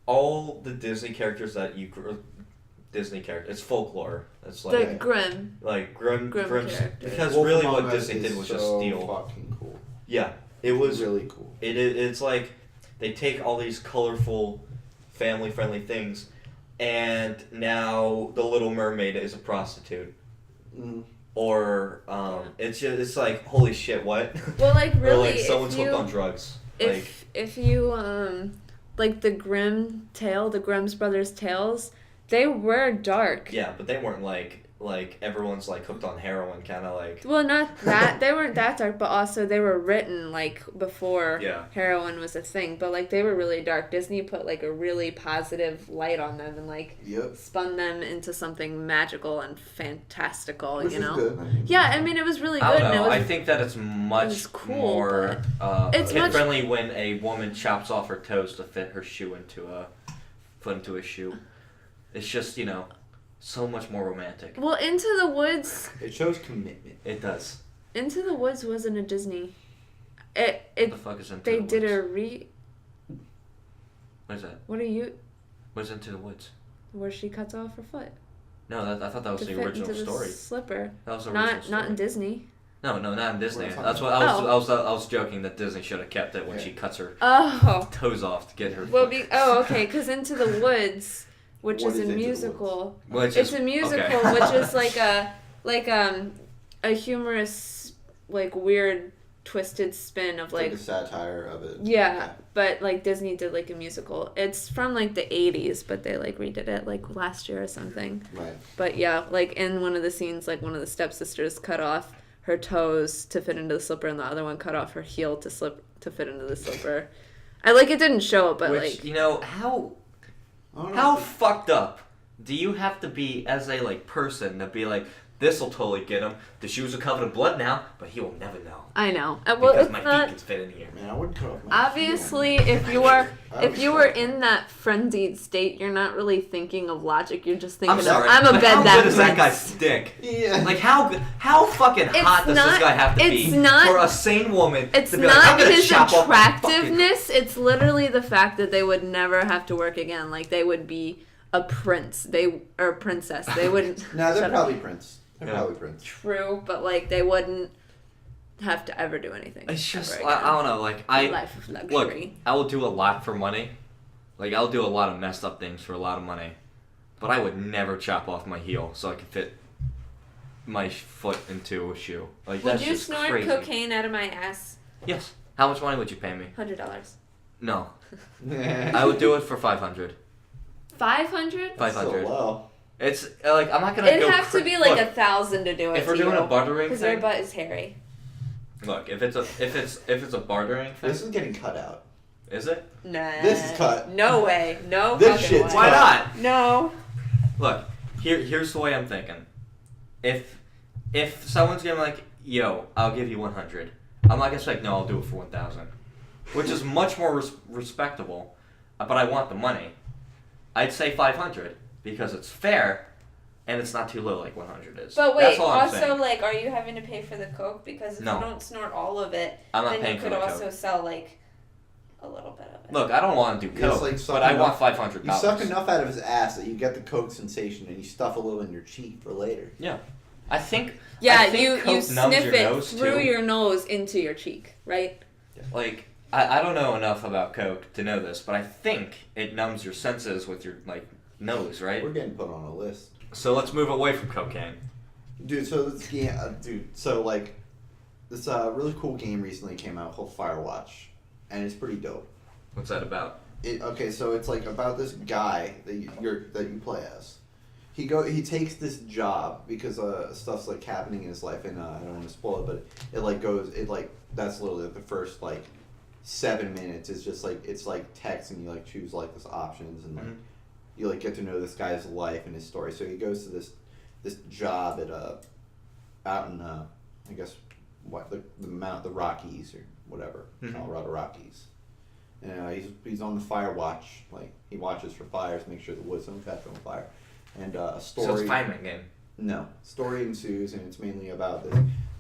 all the Disney characters that you Disney characters. It's folklore. It's The like Grimm. Grimm's characters. because Wolf really Among what Us Disney is did was just so steal. Fucking cool. Yeah, it was really cool. It's like they take all these colorful, family-friendly things, and now the Little Mermaid is a prostitute. Mm. Or it's like holy shit, what? Well, like really, or like someone's if you, hooked on drugs. If you like the Grimm's brothers tales, they were dark. Yeah, but they weren't like everyone's like hooked on heroin, kind of like. Well, not that they weren't that dark, but also they were written like before heroin was a thing. But like they were really dark. Disney put like a really positive light on them and like spun them into something magical and fantastical. Which you know? is good. Yeah, I mean it was really good. I don't know. And it was, I think that it's much cool, more it's much friendly when a woman chops off her toes to fit her shoe into a shoe. It's just so much more romantic. Well, Into the Woods. It shows commitment. It does. Into the Woods wasn't a Disney. What the fuck is Into the Woods? They did What is that? What are you? What's Into the Woods? Where she cuts off her foot. No, I thought that was to the fit original into story. The slipper. That was the original story. Not in Disney. No, not in Disney. Well, That's what I was joking that Disney should have kept it when she cuts her toes off to get her. Okay, because Into the Woods, which is a musical. It's a musical, which is like a humorous, like weird, twisted spin of like a satire of it. Yeah, but like Disney did like a musical. It's from like the 80s, but they like redid it like last year or something. Right. But yeah, like in one of the scenes, like one of the stepsisters cut off her toes to fit into the slipper, and the other one cut off her heel to fit into the slipper. It didn't show it, but which, like how fucked up do you have to be as a person to be like, this will totally get him. The shoes are covered in blood now, but he will never know. I know. Because my feet can fit in here. Man, I wouldn't cut off my obviously, if you were in that frenzied state, you're not really thinking of logic. You're just thinking I'm a bed that how good is that guy's dick? Yeah. Like how fucking hot does this guy have to be for a sane woman it's to be like, I'm not gonna his chop off my fucking... attractiveness. It's literally the fact that they would never have to work again. Like they would be a prince. Or princess. They wouldn't. No, they're probably prince. They're probably prince. True, but like they wouldn't have to ever do anything. It's just I don't know. Like life of luxury. Look, I will do a lot for money. Like I'll do a lot of messed up things for a lot of money, but I would never chop off my heel so I could fit my foot into a shoe. Like would that's you just snort crazy. cocaine out of my ass? Yes. How much money would you pay me? $100. No. I would do it for $500. 500? 500. So low. It's like I'm not gonna. It'd have to be like 1,000 to do it. If we're doing a bartering because thing, their butt is hairy. Look, if it's a bartering thing, This is getting cut out. is it? Nah. This is cut. No way. No. This shit's Why cut. not? No. Look, here's the way I'm thinking. If someone's gonna be like, yo, I'll give you 100, I'm not gonna say no, I'll do it for 1,000, which is much more respectable. But I want the money. I'd say 500 because it's fair, and it's not too low like 100 is. But wait, That's all I'm also saying. like, are you having to pay for the coke? Because if No. you don't snort all of it, I'm not then paying you for could the also coke. sell like a little bit of it. Look, I don't want to do It's coke, like but sucking I want up- $500. You suck enough out of his ass that you get the coke sensation and you stuff a little in your cheek for later. Yeah, I think. Yeah, I think you coke numbs sniff your it nose through too. your nose into your cheek, right? Like, I don't know enough about coke to know this, but I think it numbs your senses with your nose, right? We're getting put on a list. So let's move away from cocaine. Dude, so this game, this really cool game recently came out called Firewatch, and it's pretty dope. What's that about? Okay, so it's like about this guy that you play as. He takes this job because stuff's like happening in his life, and I don't want to spoil it, but that's literally the first like 7 minutes is just like it's like text, and you like choose like this options, and like you like get to know this guy's life and his story. So he goes to this job at out in I guess what the Rockies or whatever, Colorado Rockies. And he's on the fire watch. Like he watches for fires, make sure the woods don't catch on fire. And a story. So it's a fireman game. No, story ensues, and it's mainly about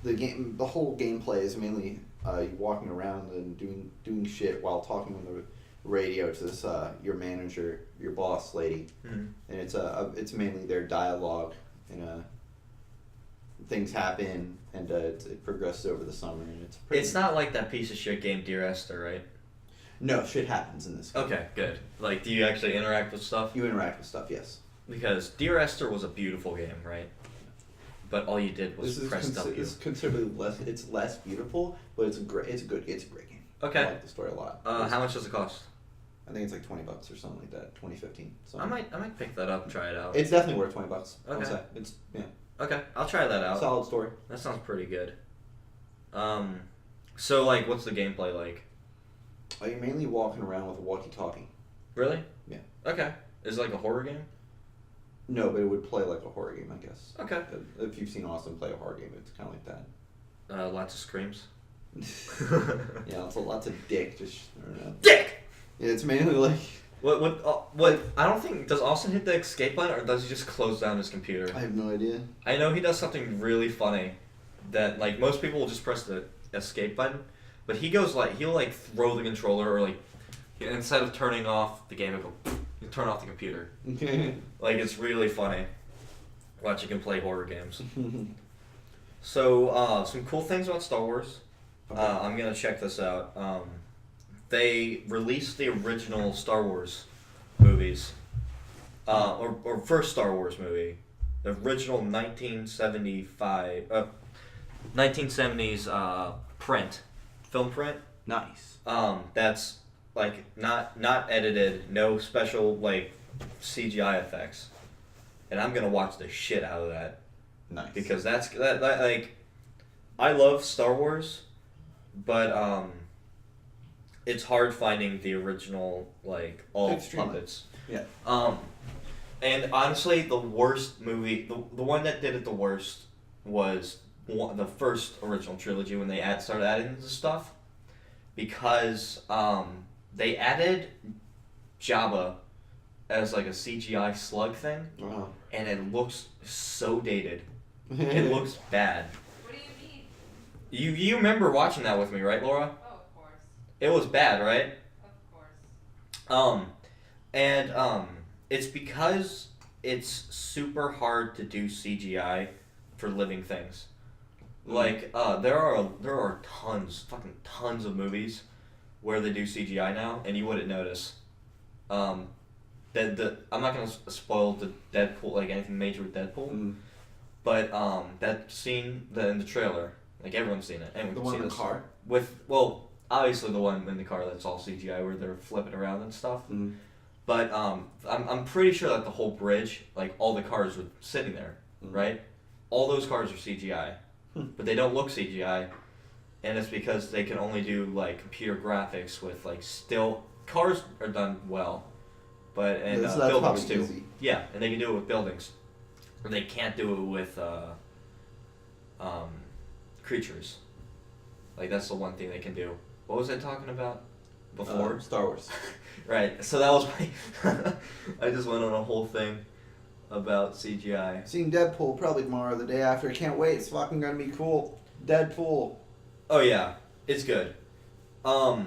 the game. The whole gameplay is mainly you walking around and doing shit while talking on the radio to this your manager, your boss lady, and it's mainly their dialogue, and things happen, and it progresses over the summer, and it's not like that piece of shit game Dear Esther, right? No, shit happens in this game. Okay, good. Like, do you actually interact with stuff? You interact with stuff, yes. Because Dear Esther was a beautiful game, right? But all you did was press W. It's considerably less. It's less beautiful, but it's a great game. Okay. I like the story a lot. How much does it cost? I think it's like $20 or something like that. 2015. I might pick that up and try it out. It's definitely worth $20. Okay. It's yeah. Okay, I'll try that out. Solid story. That sounds pretty good. So like, what's the gameplay like? You're mainly walking around with a walkie-talkie. Really? Yeah. Okay. Is it like a horror game? No, but it would play like a horror game, I guess. Okay. If you've seen Austin play a horror game, it's kind of like that. Lots of screams. Yeah, it's lots of dick. Just I don't know. Dick. Yeah, it's mainly like. What? I don't think does Austin hit the escape button, or does he just close down his computer? I have no idea. I know he does something really funny, that like most people will just press the escape button, but he'll throw the controller, or like instead of turning off the game, he'll go. You turn off the computer. Like, it's really funny. Watching him play horror games. So, some cool things about Star Wars. Okay. I'm gonna check this out. They released the original Star Wars movies. Or first Star Wars movie. The original 1970s print. Film print. Nice. That's like not edited, no special like CGI effects, and I'm gonna watch the shit out of that. Nice. Because that like, I love Star Wars, but it's hard finding the original like all puppets. Yeah. And honestly, the worst movie, the one that did it the worst was the first original trilogy when they started adding the stuff, because they added Jabba as like a CGI slug thing, and it looks so dated. It looks bad. What do you mean? You remember watching that with me, right, Laura? Oh, of course. It was bad, right? Of course. It's because it's super hard to do CGI for living things. Like, there are fucking tons of movies where they do CGI now, and you wouldn't notice. I'm not gonna spoil the Deadpool, like anything major with Deadpool, but that scene in the trailer, like everyone's seen it. Anyone the can one see in the this. car? Obviously the one in the car that's all CGI where they're flipping around and stuff. But I'm pretty sure that the whole bridge, like all the cars were sitting there, right? All those cars are CGI, but they don't look CGI. And it's because they can only do like computer graphics with like still cars are done well, but buildings too. Easy. Yeah, and they can do it with buildings, but they can't do it with creatures. Like that's the one thing they can do. What was I talking about before? Star Wars. Right. So that was my. I just went on a whole thing about CGI. Seeing Deadpool probably tomorrow, or the day after. Can't wait. It's fucking gonna be cool. Deadpool. Oh yeah, it's good. The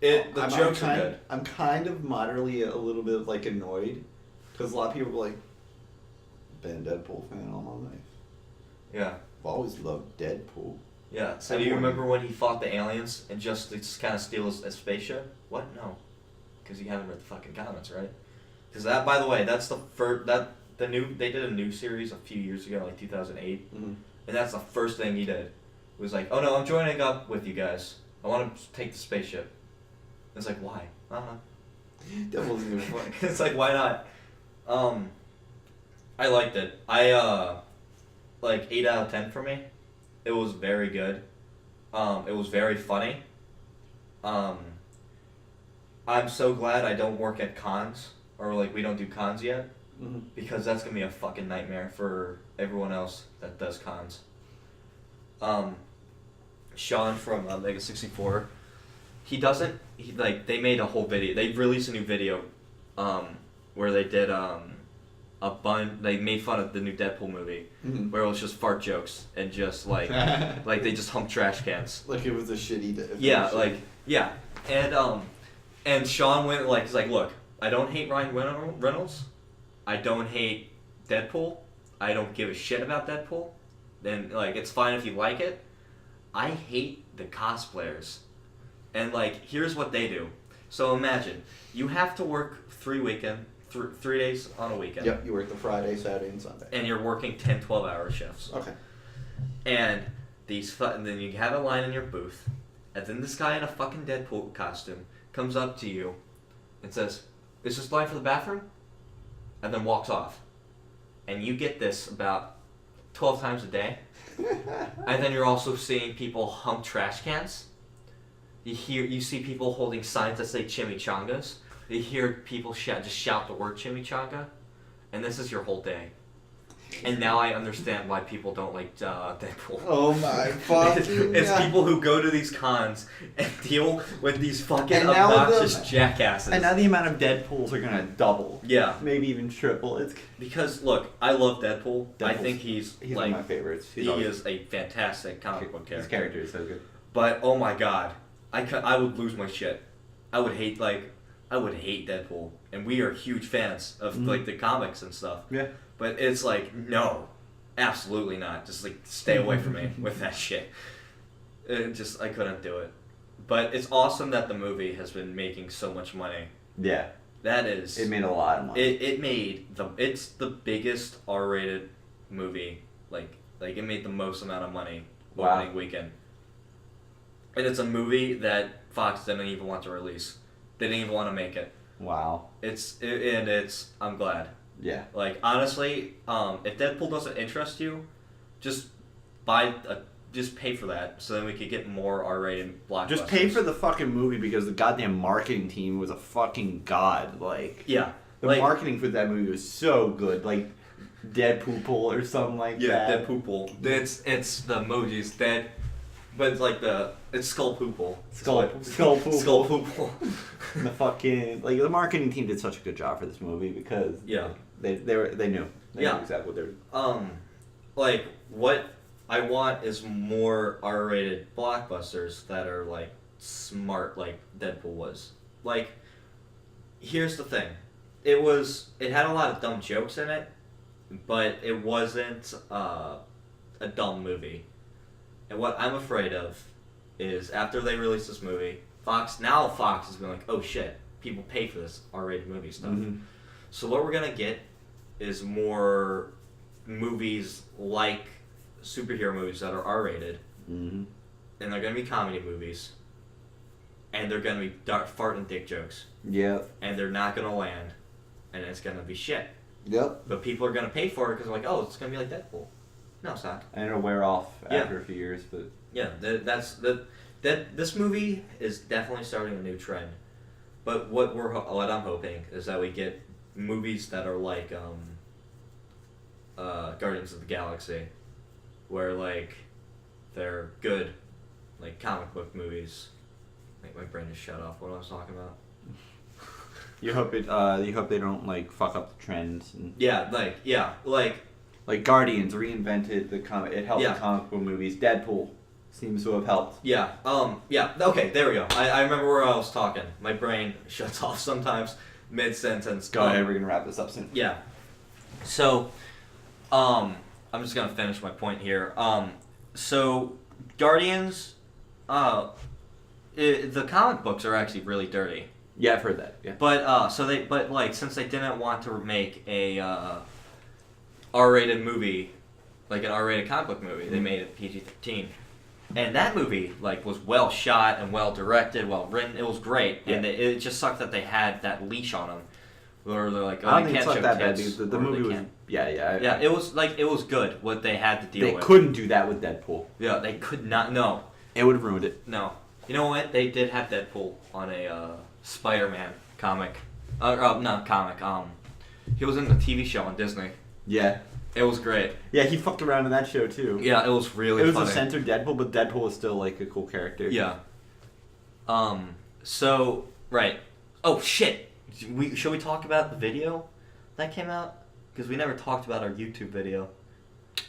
jokes are good. I'm kind of moderately a little bit like annoyed because a lot of people are like, been a Deadpool fan all my life. Yeah. I've always loved Deadpool. Yeah. So do you remember when he fought the aliens and just to kind of steal a spaceship? What? No, because you haven't read the fucking comics, right? Because that, by the way, that's the first they did a new series a few years ago, like 2008, and that's the first thing he did. Was like, oh no, I'm joining up with you guys. I want to take the spaceship. It's like, why? I don't know. That wasn't even funny. It's like, why not? I liked it. Like 8 out of 10 for me. It was very good. It was very funny. I'm so glad I don't work at cons, or like we don't do cons yet, because that's gonna be a fucking nightmare for everyone else that does cons. Sean from Mega 64, they made a whole video. They released a new video, where they did they made fun of the new Deadpool movie, where it was just fart jokes and just like like they just humped trash cans. Like it was a shitty day. Yeah, like yeah, and Sean went like he's like, look, I don't hate Ryan Reynolds, I don't hate Deadpool, I don't give a shit about Deadpool. Then like it's fine if you like it. I hate the cosplayers, and like here's what they do. So imagine you have to work 3 days on a weekend. Yep, you work the Friday, Saturday, and Sunday. And you're working 10, 12-hour shifts. Okay. And and then you have a line in your booth, and then this guy in a fucking Deadpool costume comes up to you and says, "Is this line for the bathroom?" And then walks off. And you get this about 12 times a day. And then you're also seeing people hump trash cans. You see people holding signs that say chimichangas. You hear people shout the word chimichanga, and this is your whole day. And now I understand why people don't like Deadpool. Oh my fucking It's people who go to these cons and deal with these fucking obnoxious jackasses. And now the amount of Deadpools are gonna double. Yeah. Maybe even triple. It's because look, I love Deadpool. I think he's like, one of my favorites. He is a fantastic comic book character. His character is so good. But oh my god, I would lose my shit. I would hate Deadpool, and we are huge fans of like the comics and stuff. Yeah. But it's like, no, absolutely not. Just like stay away from me with that shit. I couldn't do it. But it's awesome that the movie has been making so much money. Yeah. That is. It made a lot of money. It's the biggest R-rated movie. Like it made the most amount of money opening weekend. And it's a movie that Fox didn't even want to release. They didn't even want to make it. Wow. I'm glad. Yeah. Like honestly, if Deadpool doesn't interest you, just pay for that so then we could get more R-rated blockbusters. Just pay for the fucking movie because the goddamn marketing team was a fucking god. Like yeah, the marketing for that movie was so good. Like Deadpool or something like that. Yeah, Deadpool. It's the emojis dead, but it's Skull Poople. Skull Poople. Skull Poople. The fucking the marketing team did such a good job for this movie because they knew exactly what they were. Like what I want is more R-rated blockbusters that are like smart, like Deadpool was. Like, here's the thing, it had a lot of dumb jokes in it, but it wasn't a dumb movie. And what I'm afraid of is after they release this movie, Fox has been like, oh shit, people pay for this R-rated movie stuff. Mm-hmm. So what we're gonna get is more movies like superhero movies that are R-rated, and they're gonna be comedy movies, and they're gonna be fart and dick jokes. Yep. And they're not gonna land, and it's gonna be shit. Yep. But people are gonna pay for it because they're like, oh, it's gonna be like Deadpool. No, it's not. And it'll wear off after a few years, but yeah, this movie is definitely starting a new trend. But what I'm hoping is that we get movies that are like Guardians of the Galaxy, where like they're good, like comic book movies. Like my brain just shut off what I was talking about. You hope they don't like fuck up the trends. And like Guardians reinvented the comic. It helped the comic book movies. Deadpool seems to have helped. Yeah. Okay, there we go. I remember where I was talking. My brain shuts off sometimes mid-sentence. Go ahead, we're gonna wrap this up soon. Yeah. So, I'm just gonna finish my point here. So Guardians, the comic books are actually really dirty. Yeah, I've heard that. Yeah. But since they didn't want to make a R-rated movie, like an R-rated comic book movie, they made it PG-13. And that movie like was well shot and well directed, well written. It was great, and it just sucked that they had that leash on them. Where they're like, oh, I don't you think can't it's show not that kids. bad. The movie was, yeah. It was good what they had to deal with. They couldn't do that with Deadpool. Yeah, they could not. No, it would have ruined it. No, you know what? They did have Deadpool on a Spider-Man comic. Not comic. He was in the TV show on Disney. Yeah. It was great. Yeah, he fucked around in that show too. Yeah, it was really funny. It was a censored Deadpool, but Deadpool was still like a cool character. Yeah. So right. Oh shit. Should we talk about the video that came out? Because we never talked about our YouTube video.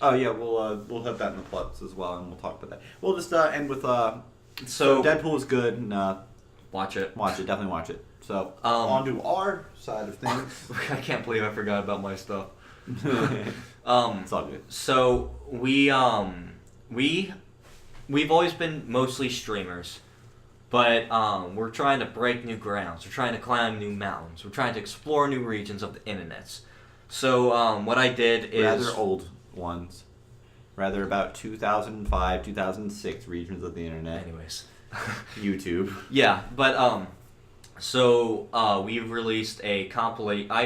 Oh yeah, we'll have that in the plots as well, and we'll talk about that. We'll just end with so Deadpool is good, and watch it. Definitely watch it. So on to our side of things. I can't believe I forgot about my stuff. It's all good. So we've always been mostly streamers, but we're trying to break new grounds. We're trying to climb new mountains. We're trying to explore new regions of the internets. So what I did is rather old ones, rather about 2005, 2006 regions of the internet. Anyways, YouTube. Yeah, but so we released a compilation. I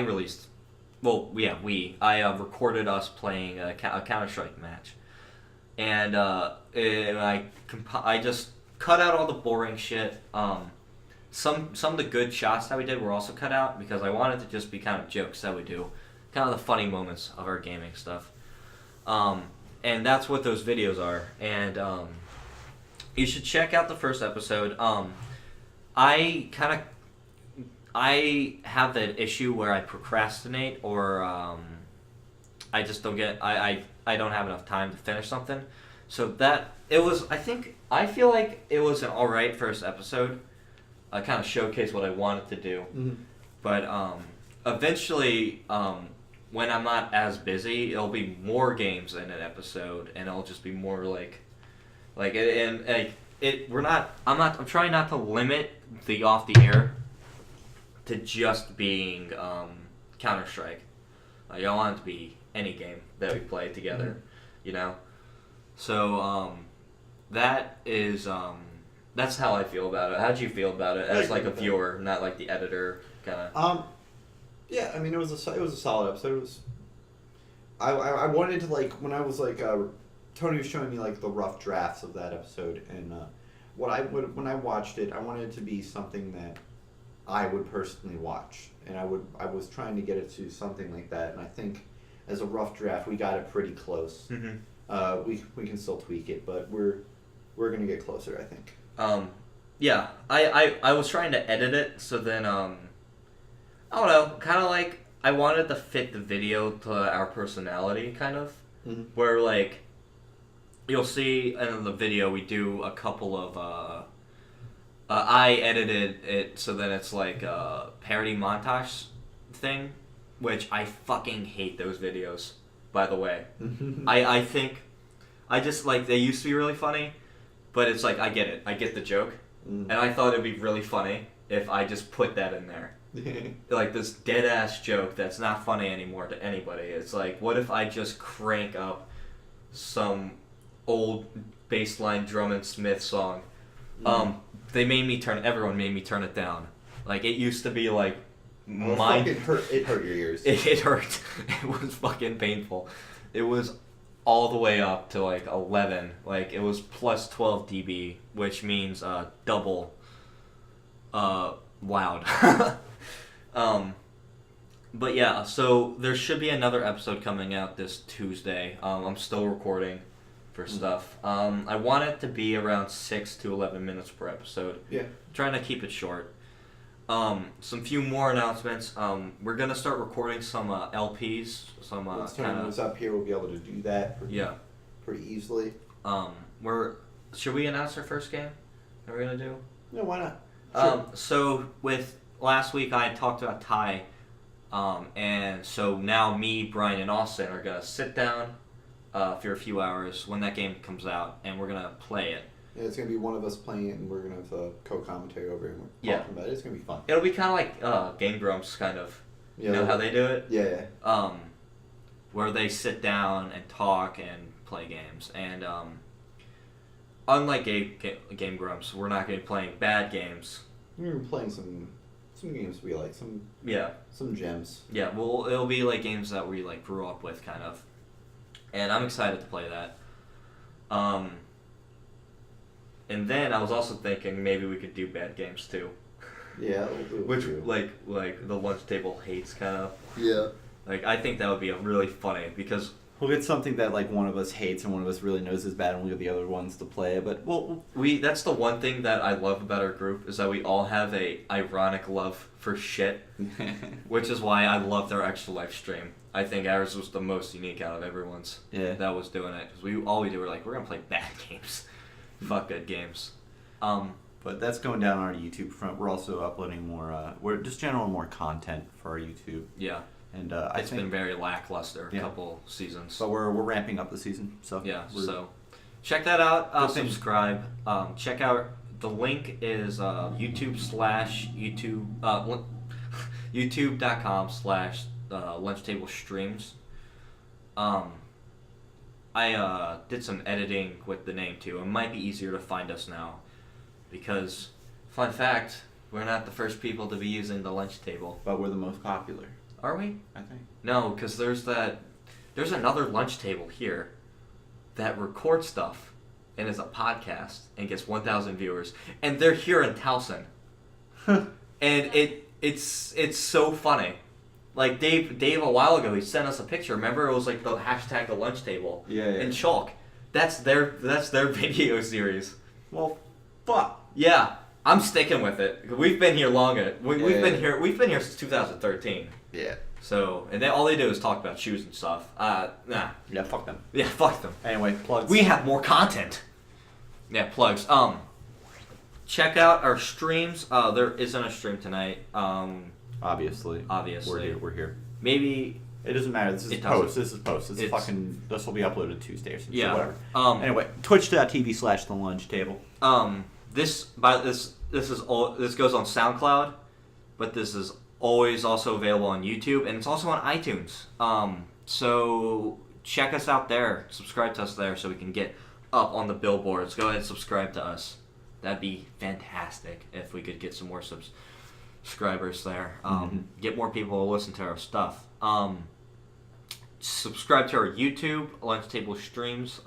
recorded us playing a Counter-Strike match, and I just cut out all the boring shit. Some of the good shots that we did were also cut out because I wanted to just be kind of jokes that we do, kind of the funny moments of our gaming stuff. And that's what those videos are. And you should check out the first episode. I have that issue where I procrastinate or I just don't get I don't have enough time to finish something. So that it was I feel like it was an alright first episode. I kind of showcased what I wanted to do. Mm-hmm. But eventually when I'm not as busy, it'll be more games in an episode and it'll just be more I'm trying not to limit the off the air to just being Counter-Strike. I want it to be any game that we play together, you know? So that is that's how I feel about it. How do you feel about it as like a viewer, not like the editor kind of? Yeah, I mean it was a solid episode. It was I wanted to when I was Tony was showing me the rough drafts of that episode, and when I watched it, I wanted it to be something that I would personally watch, and I was trying to get it to something like that, and I think as a rough draft we got it pretty close. Mm-hmm. We can still tweak it, but we're gonna get closer, I think. Yeah, I was trying to edit it, so then I don't know, kind of I wanted to fit the video to our personality, kind of, mm-hmm. Where you'll see in the video we do a couple of I edited it so that it's a parody montage thing, which I fucking hate those videos, by the way. I think I just they used to be really funny, but it's I get it. I get the joke. And I thought it'd be really funny if I just put that in there. This dead ass joke that's not funny anymore to anybody. It's what if I just crank up some old bassline drum and Smith song? Everyone made me turn it down. It used to be it hurt your ears. It hurt. It was fucking painful. It was all the way up to 11. It was plus 12 dB, which means double loud. But yeah, so there should be another episode coming out this Tuesday. I'm still recording for stuff. I want it to be around 6 to 11 minutes per episode. Yeah. I'm trying to keep it short. Some few more announcements. We're gonna start recording some LPs. Once Tony moves up here, we'll be able to do that. Pretty easily. Should we announce our first game? That we're gonna do? Yeah, why not? Sure. So with last week I talked about Ty, and so now me, Brian, and Austin are gonna sit down for a few hours when that game comes out, and we're gonna play it. Yeah, it's gonna be one of us playing it, and we're gonna have a co-commentary over it, and we're talking about it. It's gonna be fun. It'll be kind of Game Grumps, kind of. Yeah, you know how they do it? Yeah. Where they sit down and talk and play games, and unlike Game Grumps, we're not going to be playing bad games. We're playing some games we like, some gems. Yeah, well, it'll be like games that we like grew up with, kind of. And I'm excited to play that. And then I was also thinking maybe we could do bad games too. Yeah, we'll do it. Which too. like the lunch table hates, kind of. Yeah. Like, I think that would be a really funny, because we'll get something that like one of us hates and one of us really knows is bad, and we'll get the other ones to play. But that's the one thing that I love about our group, is that we all have a ironic love for shit, which is why I loved our extra life stream. I think ours was the most unique out of everyone's that was doing it, because all we do were like, we're gonna play bad games, fuck good games. But that's going down on our YouTube front. We're also uploading more. We're just general more content for our YouTube. Yeah. And it's been very lackluster a couple seasons. So we're ramping up the season. So yeah. So check that out. Subscribe. Check out the link is YouTube.com/lunchtable streams. I did some editing with the name too. It might be easier to find us now, because fun fact, we're not the first people to be using the lunch table. But we're the most popular. Are we? I think. No, because there's another lunch table here that records stuff and is a podcast and gets 1,000 viewers, and they're here in Towson. And it's so funny. Like Dave a while ago, he sent us a picture. Remember, it was like the hashtag the lunch table. Yeah. In chalk. That's their video series. Well, fuck. Yeah, I'm sticking with it. We've been here longer. We've been here since 2013. Yeah. So, and all they do is talk about shoes and stuff. Nah. Yeah, fuck them. Yeah, fuck them. Anyway, plugs. We have more content. Yeah, plugs. Check out our streams. There isn't a stream tonight. Obviously. We're here. Maybe it doesn't matter. This is post. This will be uploaded Tuesday or something. Yeah. So whatever. Anyway, twitch.tv/thelunchtable. This goes on SoundCloud, but this is always also available on YouTube, and it's also on iTunes. So check us out there. Subscribe to us there so we can get up on the billboards. Go ahead and subscribe to us. That'd be fantastic if we could get some more subscribers there. Get more people to listen to our stuff. Subscribe to our YouTube, Lunch Table Streams.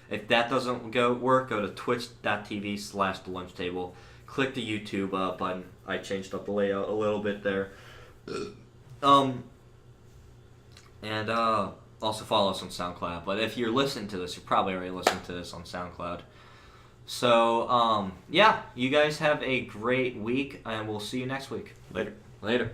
If that doesn't work, go to twitch.tv/thelunchtable. Click the YouTube button. I changed up the layout a little bit there. And also follow us on SoundCloud. But if you're listening to this, you're probably already listening to this on SoundCloud. So, yeah, you guys have a great week, and we'll see you next week. Later.